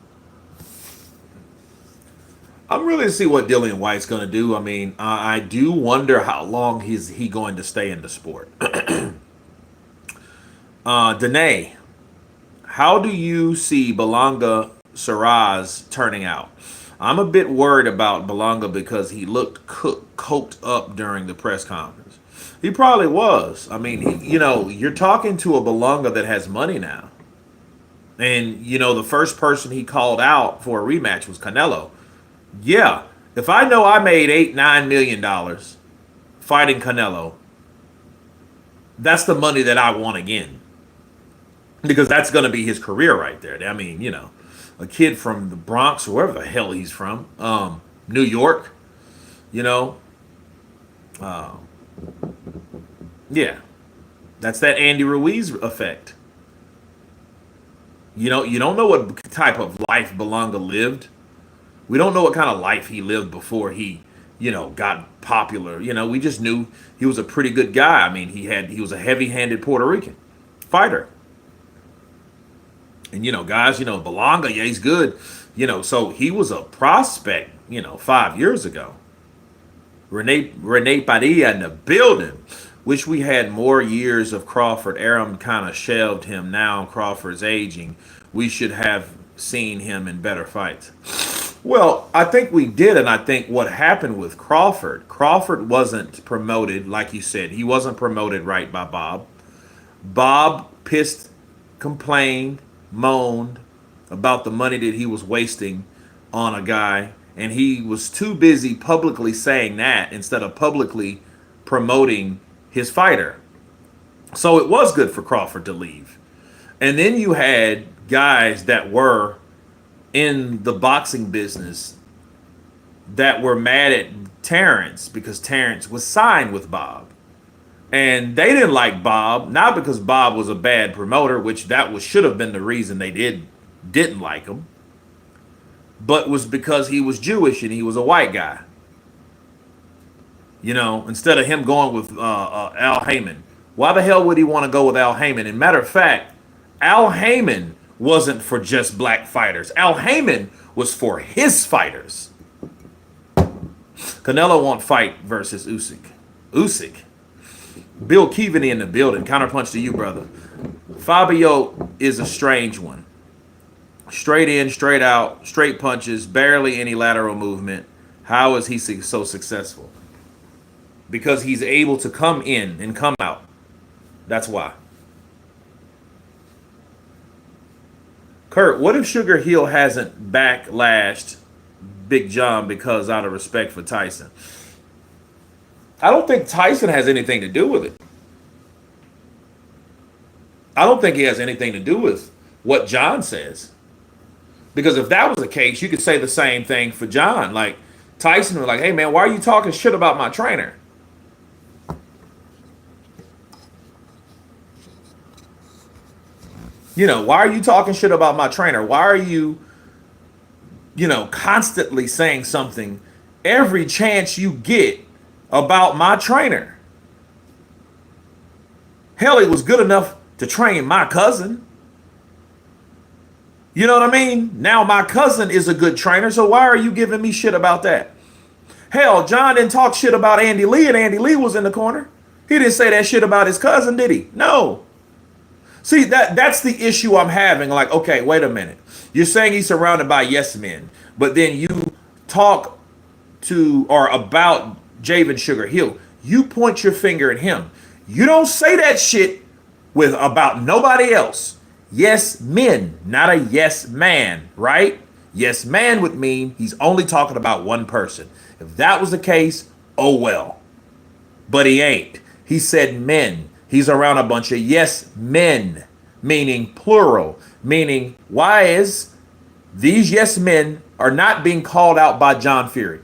I'm really to see what Dillian White's going to do. I mean, I do wonder how long he going to stay in the sport. Danae, how do you see Belanga Saraz turning out? I'm a bit worried about Belanga because he looked coked up during the press conference. He probably was. I mean, you're talking to a Belanga that has money now. And, the first person he called out for a rematch was Canelo. Yeah, if I know I made $8-9 million fighting Canelo, that's the money that I want again, because that's going to be his career right there. I mean, a kid from the Bronx or wherever the hell he's from, New York, You know, yeah, that's that Andy Ruiz effect. You don't know what type of life Belonga lived. We don't know what kind of life he lived before he, got popular. We just knew he was a pretty good guy. I mean, he was a heavy-handed Puerto Rican fighter. And guys, Belonga, yeah, he's good. So he was a prospect, 5 years ago. Rene Padilla in the building. Wish we had more years of Crawford. Aram kind of shelved him. Now Crawford's aging. We should have seen him in better fights. Well, I think we did, and I think what happened with Crawford wasn't promoted, like you said. He wasn't promoted right by Bob. Bob pissed, complained, moaned about the money that he was wasting on a guy, and he was too busy publicly saying that instead of publicly promoting his fighter. So it was good for Crawford to leave. And then you had guys that were in the boxing business that were mad at Terrence because Terrence was signed with Bob. And they didn't like Bob, not because Bob was a bad promoter, which should have been the reason they didn't like him, but was because he was Jewish and he was a white guy. Instead of him going with Al Heyman. Why the hell would he want to go with Al Heyman? And matter of fact, Al Heyman wasn't for just black fighters. Al Heyman was for his fighters. Canelo won't fight versus Usyk. Usyk. Bill Keevaney in the building. Counterpunch to you, brother. Fabio is a strange one. Straight in, straight out, straight punches, barely any lateral movement. How is he so successful? Because he's able to come in and come out. That's why. Kurt, what if Sugarhill hasn't backlashed Big John because out of respect for Tyson? I don't think Tyson has anything to do with it. I don't think he has anything to do with what John says. Because if that was the case, you could say the same thing for John. Like, Tyson was like, hey, man, why are you talking shit about my trainer? Why are you talking shit about my trainer? Why are you, constantly saying something every chance you get about my trainer? Hell, he was good enough to train my cousin. You know what I mean? Now my cousin is a good trainer, so why are you giving me shit about that? Hell, John didn't talk shit about Andy Lee, and Andy Lee was in the corner. He didn't say that shit about his cousin, did he? No. See, that's the issue I'm having. Like, okay, wait a minute. You're saying he's surrounded by yes men, but then you talk to or about Javen Sugarhill. You point your finger at him. You don't say that shit with about nobody else. Yes men, not a yes man, right? Yes man would mean he's only talking about one person. If that was the case, oh well. But he ain't. He said men. He's around a bunch of yes men, meaning plural, meaning why is these yes men are not being called out by John Fury?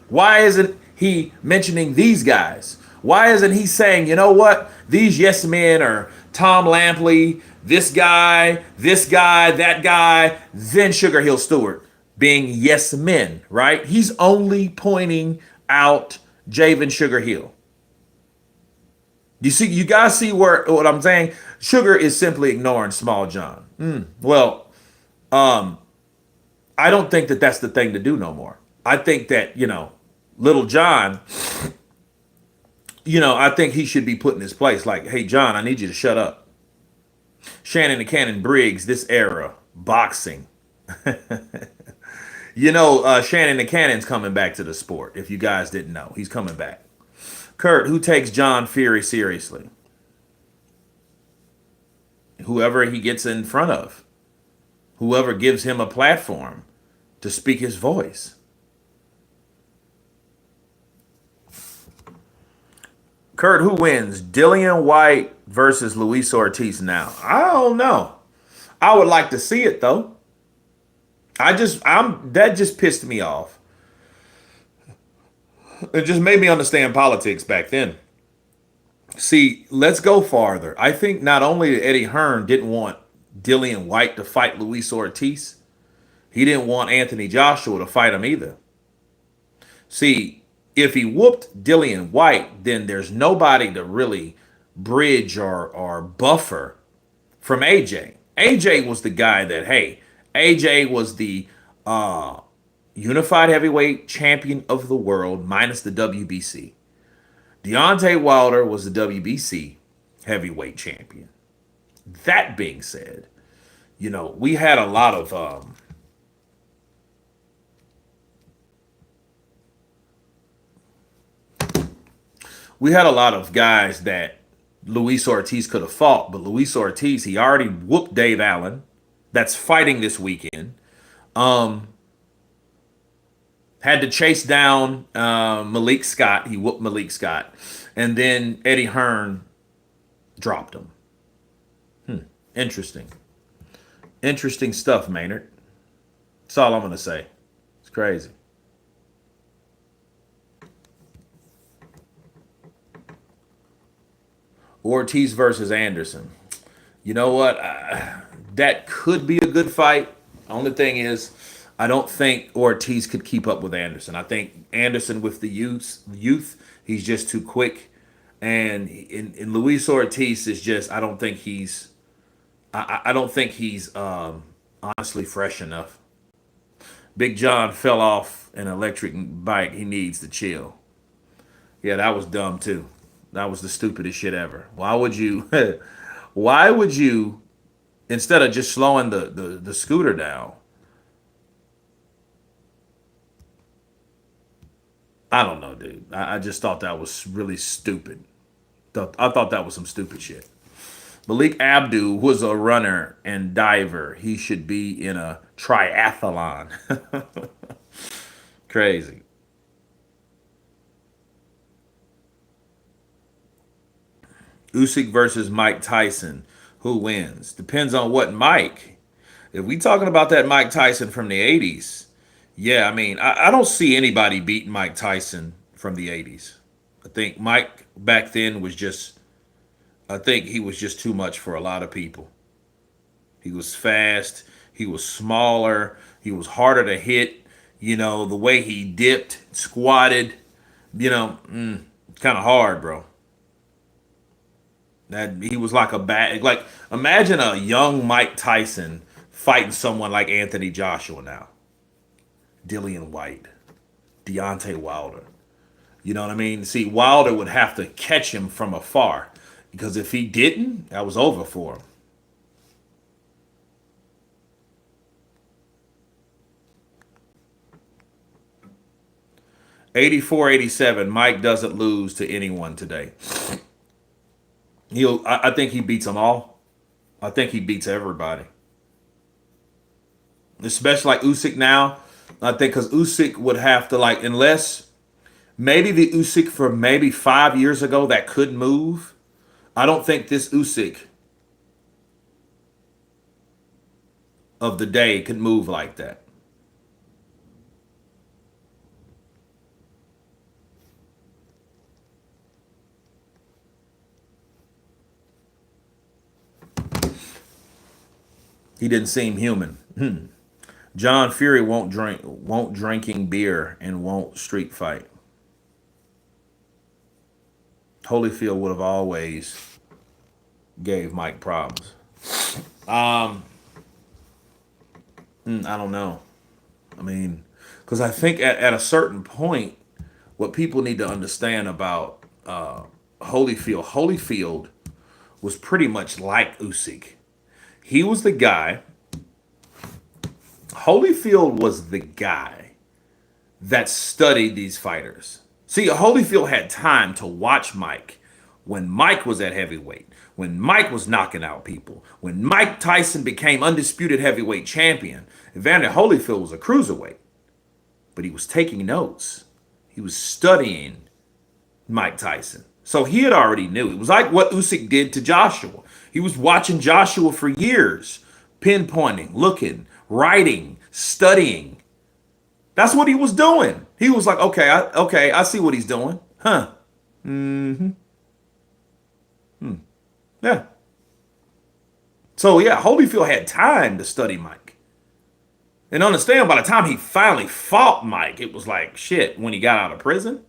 Why isn't he mentioning these guys? Why isn't he saying, you know what? These yes men are Tom Lampley, this guy, that guy, then Sugarhill Stewart being yes men, right? He's only pointing out Javen Sugarhill. You guys see what I'm saying? Sugar is simply ignoring Small John. Well, I don't think that that's the thing to do no more. I think that, Little John, I think he should be put in his place. Like, hey, John, I need you to shut up. Shannon the Cannon Briggs, this era, boxing. Shannon the Cannon's coming back to the sport. If you guys didn't know, he's coming back. Kurt, who takes John Fury seriously? Whoever he gets in front of. Whoever gives him a platform to speak his voice. Kurt, who wins? Dillian White versus Luis Ortiz now? I don't know. I would like to see it though. That just pissed me off. It just made me understand politics back then. See, let's go farther. I think not only Eddie Hearn didn't want Dillian White to fight Luis Ortiz, he didn't want Anthony Joshua to fight him either. See, if he whooped Dillian White, then there's nobody to really bridge or buffer from AJ. AJ was the guy that, hey, AJ was the unified heavyweight champion of the world minus the WBC. Deontay Wilder was the WBC heavyweight champion. That being said, we had a lot of guys that Luis Ortiz could have fought, but Luis Ortiz, he already whooped Dave Allen. That's fighting this weekend. Um, had to chase down Malik Scott. He whooped Malik Scott, and then Eddie Hearn dropped him. Interesting, interesting stuff, Maynard. That's all I'm gonna say. It's crazy. Ortiz versus Anderson. You know what? That could be a good fight. Only thing is, I don't think Ortiz could keep up with Anderson. I think Anderson with the youth, he's just too quick. And in Luis Ortiz is just, I don't think he's honestly fresh enough. Big John fell off an electric bike. He needs to chill. Yeah, that was dumb too. That was the stupidest shit ever. Why would you? Why would you, instead of just slowing the scooter down? I don't know, dude. I just thought that was really stupid. I thought that was some stupid shit. Malik Abdu was a runner and diver. He should be in a triathlon. Crazy. Usyk versus Mike Tyson. Who wins? Depends on what Mike. If we talking about that Mike Tyson from the 80s, yeah, I mean, I don't see anybody beating Mike Tyson from the 80s. I think Mike back then was just, I think he was just too much for a lot of people. He was fast, he was smaller, he was harder to hit. The way he dipped, squatted, kind of hard, bro. That he was like a bad, like imagine a young Mike Tyson fighting someone like Anthony Joshua now, Dillian White, Deontay Wilder. You know what I mean? See, Wilder would have to catch him from afar because if he didn't, that was over for him. 84-87. Mike doesn't lose to anyone today. I think he beats them all. I think he beats everybody, especially like Usyk now. I think because Usyk would have to like unless maybe the Usyk from maybe 5 years ago that could move. I don't think this Usyk of the day could move like that. He didn't seem human. John Fury won't drinking beer, and won't street fight. Holyfield would have always gave Mike problems. Um, I don't know. I mean, because I think at a certain point, what people need to understand about Holyfield was pretty much like Usyk. He was the guy. Holyfield was the guy that studied these fighters. See, Holyfield had time to watch Mike when Mike was at heavyweight, when Mike was knocking out people, when Mike Tyson became undisputed heavyweight champion. Evander Holyfield was a cruiserweight, but he was taking notes. He was studying Mike Tyson. So he had already knew. It was like what Usyk did to Joshua. He was watching Joshua for years, pinpointing, looking, writing, studying. That's what he was doing. He was like, okay, I see what he's doing. Huh. Mm-hmm. Yeah. So yeah, Holyfield had time to study Mike. And understand by the time he finally fought Mike, it was like shit when he got out of prison.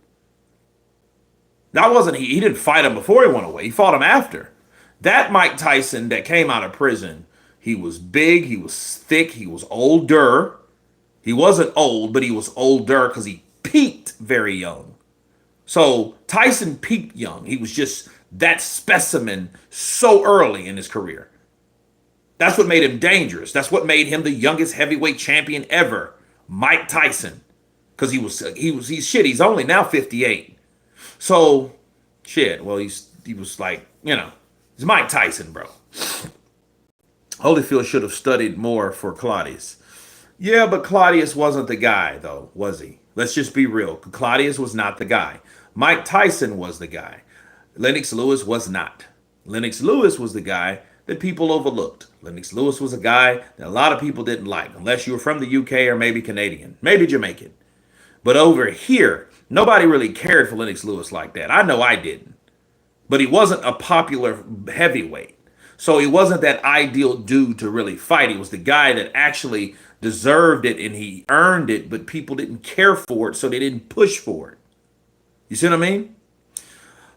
That wasn't he didn't fight him before he went away. He fought him after. That Mike Tyson that came out of prison, he was big, he was thick, he was older. He wasn't old, but he was older because he peaked very young. So Tyson peaked young. He was just that specimen so early in his career. That's what made him dangerous. That's what made him the youngest heavyweight champion ever, Mike Tyson. Because he's shit. He's only now 58. So shit. Well, he was like, he's Mike Tyson, bro. Holyfield should have studied more for Claudius. Yeah, but Claudius wasn't the guy, though, was he? Let's just be real. Claudius was not the guy. Mike Tyson was the guy. Lennox Lewis was not. Lennox Lewis was the guy that people overlooked. Lennox Lewis was a guy that a lot of people didn't like, unless you were from the UK or maybe Canadian, maybe Jamaican. But over here, nobody really cared for Lennox Lewis like that. I know I didn't. But he wasn't a popular heavyweight. So he wasn't that ideal dude to really fight. He was the guy that actually deserved it and he earned it, but people didn't care for it, so they didn't push for it. You see what I mean?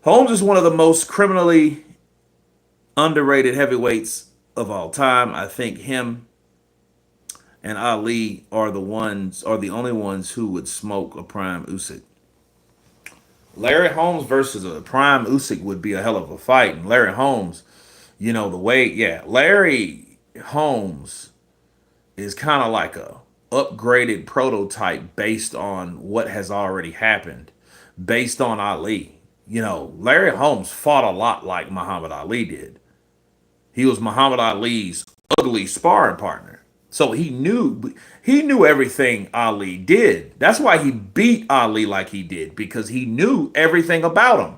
Holmes is one of the most criminally underrated heavyweights of all time. I think him and Ali are the only ones who would smoke a prime Usyk. Larry Holmes versus a prime Usyk would be a hell of a fight. And Larry Holmes, Larry Holmes is kind of like a upgraded prototype based on what has already happened, based on Ali. Larry Holmes fought a lot like Muhammad Ali did. He was Muhammad Ali's ugly sparring partner. So he knew everything Ali did. That's why he beat Ali like he did, because he knew everything about him.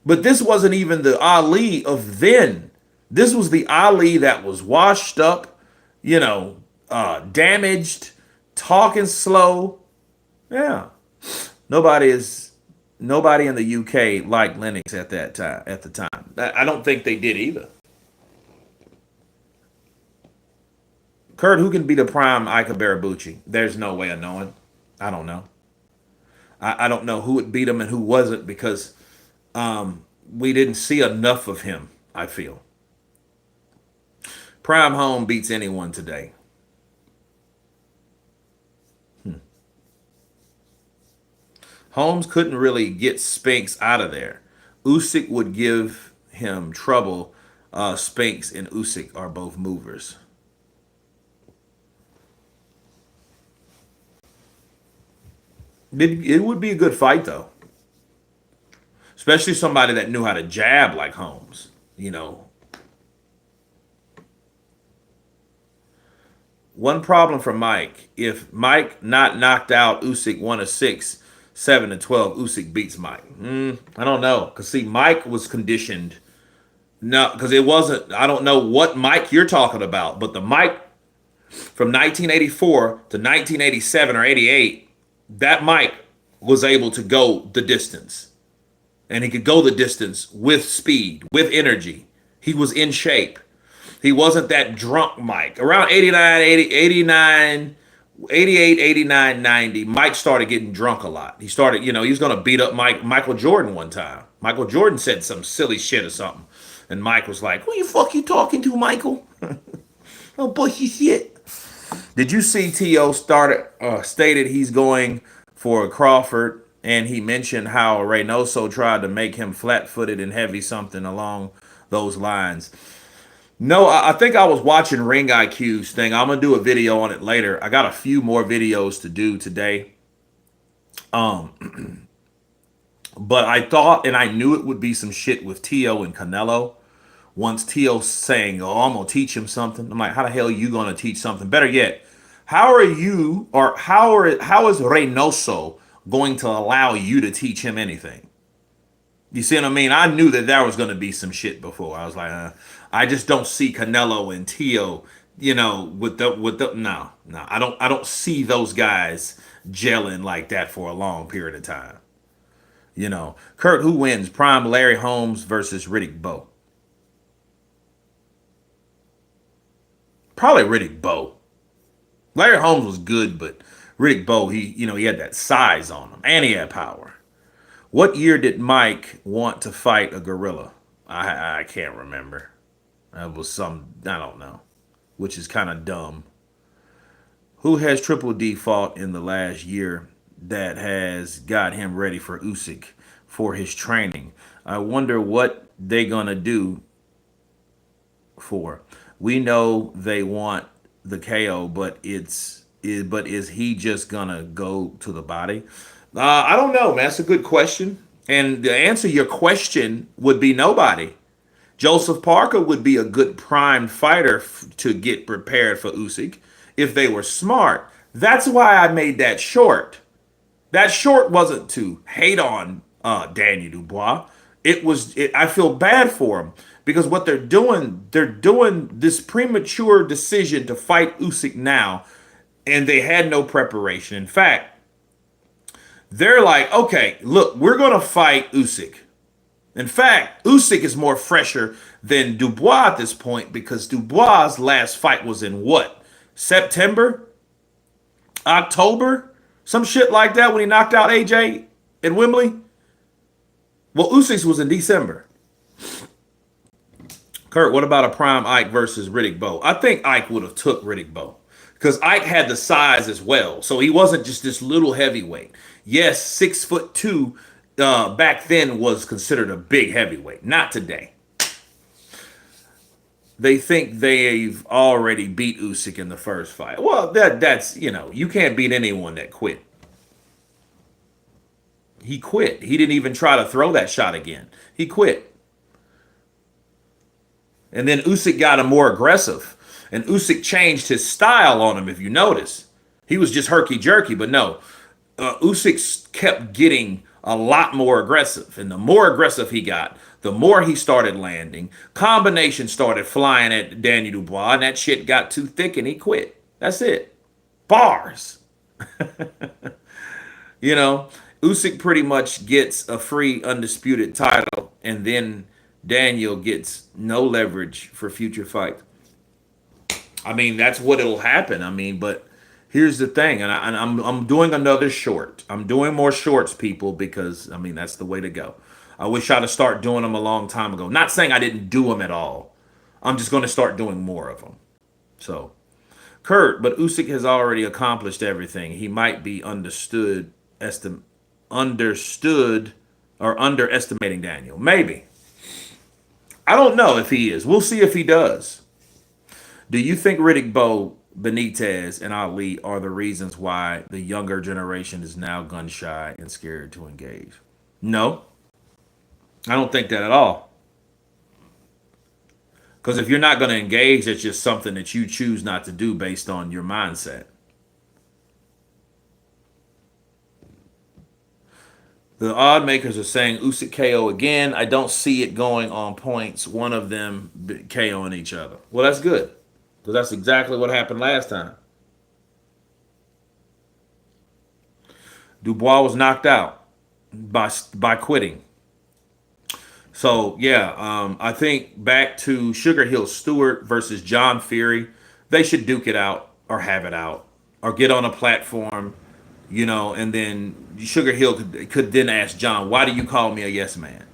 But this wasn't even the Ali of then. This was the Ali that was washed up, damaged, talking slow. Yeah. Nobody in the UK liked Lennox at that time. At the time, I don't think they did either. Kurt, who can beat a prime Ika Barabucci? There's no way of knowing. I don't know. I don't know who would beat him and who wasn't, because we didn't see enough of him, I feel. Prime Home beats anyone today. Holmes couldn't really get Spinks out of there. Usyk would give him trouble. Spinks and Usyk are both movers. It would be a good fight, though. Especially somebody that knew how to jab like Holmes. One problem for Mike: if Mike not knocked out Usyk 1-6, 7-12, Usyk beats Mike. I don't know, because see, Mike was conditioned. No, because it wasn't. I don't know what Mike you're talking about, but the Mike from 1984 to 1987 or 88, that Mike was able to go the distance. And he could go the distance with speed, with energy. He was in shape. He wasn't that drunk Mike. Around 89, 80, 89, 88, 89, 90, Mike started getting drunk a lot. He started, he was going to beat up Michael Jordan one time. Michael Jordan said some silly shit or something. And Mike was like, who you talking to, Michael? Oh, bushy shit. Did you see T.O. stated he's going for Crawford, and he mentioned how Reynoso tried to make him flat-footed and heavy, something along those lines? No, I think I was watching Ring IQ's thing. I'm gonna do a video on it later. I got a few more videos to do today. But I thought, and I knew it would be some shit with T.O. and Canelo. Once T.O. saying, "Oh, I'm gonna teach him something," I'm like, "How the hell are you gonna teach something?" Better yet, how is Reynoso going to allow you to teach him anything? You see what I mean? I knew that there was going to be some shit before. I was like, I just don't see Canelo and Tio, with the no. I don't see those guys gelling like that for a long period of time. You know, Kurt, who wins? Prime Larry Holmes versus Riddick Bowe. Probably Riddick Bowe. Larry Holmes was good, but Riddick Bowe, he had that size on him, and he had power. What year did Mike want to fight a gorilla? I can't remember. That was I don't know, which is kind of dumb. Who has Triple D fought in the last year that has got him ready for Usyk for his training? I wonder what they gonna do for. We know they want the KO, but is he just gonna go to the body? I don't know, man. That's a good question. And to answer your question would be nobody. Joseph Parker would be a good prime fighter to get prepared for Usyk if they were smart. That's why I made that short. That short wasn't to hate on Daniel Dubois. I feel bad for him because what they're doing this premature decision to fight Usyk now, and they had no preparation. In fact, they're like, okay, look, we're gonna fight Usyk. In fact, Usyk is more fresher than Dubois at this point because Dubois' last fight was in what? September? October? Some shit like that when he knocked out AJ at Wembley? Well, Usyk's was in December. Kurt, what about a prime Ike versus Riddick Bowe? I think Ike would have took Riddick Bowe because Ike had the size as well. So he wasn't just this little heavyweight. Yes, 6'2" back then was considered a big heavyweight. Not today. They think they've already beat Usyk in the first fight. Well, that's you can't beat anyone that quit. He quit. He didn't even try to throw that shot again. He quit. And then Usyk got him more aggressive. And Usyk changed his style on him, if you notice. He was just herky-jerky, but no. Usyk kept getting a lot more aggressive. And the more aggressive he got, the more he started landing. Combinations started flying at Daniel Dubois, and that shit got too thick, and he quit. That's it. Bars. Usyk pretty much gets a free undisputed title, and then Daniel gets no leverage for future fights. I mean, that's what it'll happen. I mean, but here's the thing, and I'm doing another short. I'm doing more shorts, people, because I mean that's the way to go. I wish I'd have started doing them a long time ago. Not saying I didn't do them at all. I'm just going to start doing more of them. So, Kurt, but Usyk has already accomplished everything. He might be understood or underestimating Daniel. Maybe. I don't know if he is. We'll see if he does. Do you think Riddick Bowe, Benitez, and Ali are the reasons why the younger generation is now gun shy and scared to engage? No. I don't think that at all. Because if you're not going to engage, it's just something that you choose not to do based on your mindset. The odd makers are saying Usyk KO again. I don't see it going on points. One of them KOing each other. Well, that's good. Because that's exactly what happened last time. Dubois was knocked out by quitting. So, yeah, I think back to Sugarhill Stewart versus John Fury. They should duke it out or have it out or get on a platform, and then Sugarhill could then ask John, why do you call me a yes man?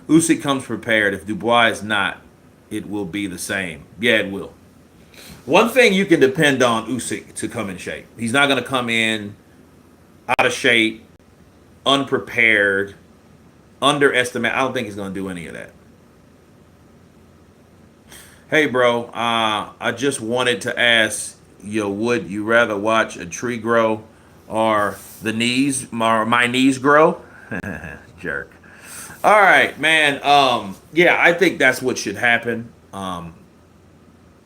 Usyk comes prepared. If Dubois is not, it will be the same. Yeah, it will. One thing you can depend on Usyk to come in shape. He's not going to come in out of shape, unprepared, underestimate. I don't think he's going to do any of that. Hey, bro, I just wanted to ask you, would you rather watch a tree grow or my knees grow? Jerk. All right, man. Yeah, I think that's what should happen. I'm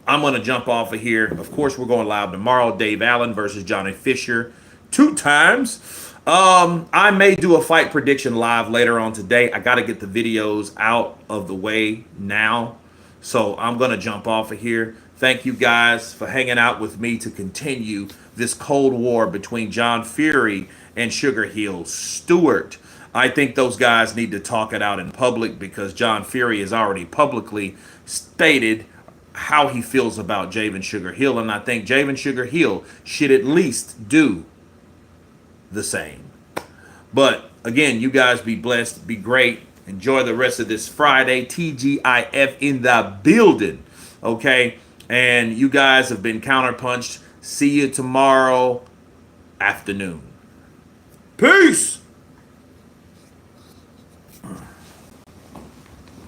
going to jump off of here. Of course, we're going live tomorrow. Dave Allen versus Johnny Fisher 2 times. I may do a fight prediction live later on today. I got to get the videos out of the way now. So I'm going to jump off of here. Thank you guys for hanging out with me to continue this Cold War between John Fury and Sugarhill. Stewart, I think those guys need to talk it out in public because John Fury has already publicly stated how he feels about Javen Sugarhill, and I think Javen Sugarhill should at least do the same. But again, you guys be blessed, be great. Enjoy the rest of this Friday. TGIF in the building. Okay? And you guys have been counterpunched. See you tomorrow afternoon. Peace!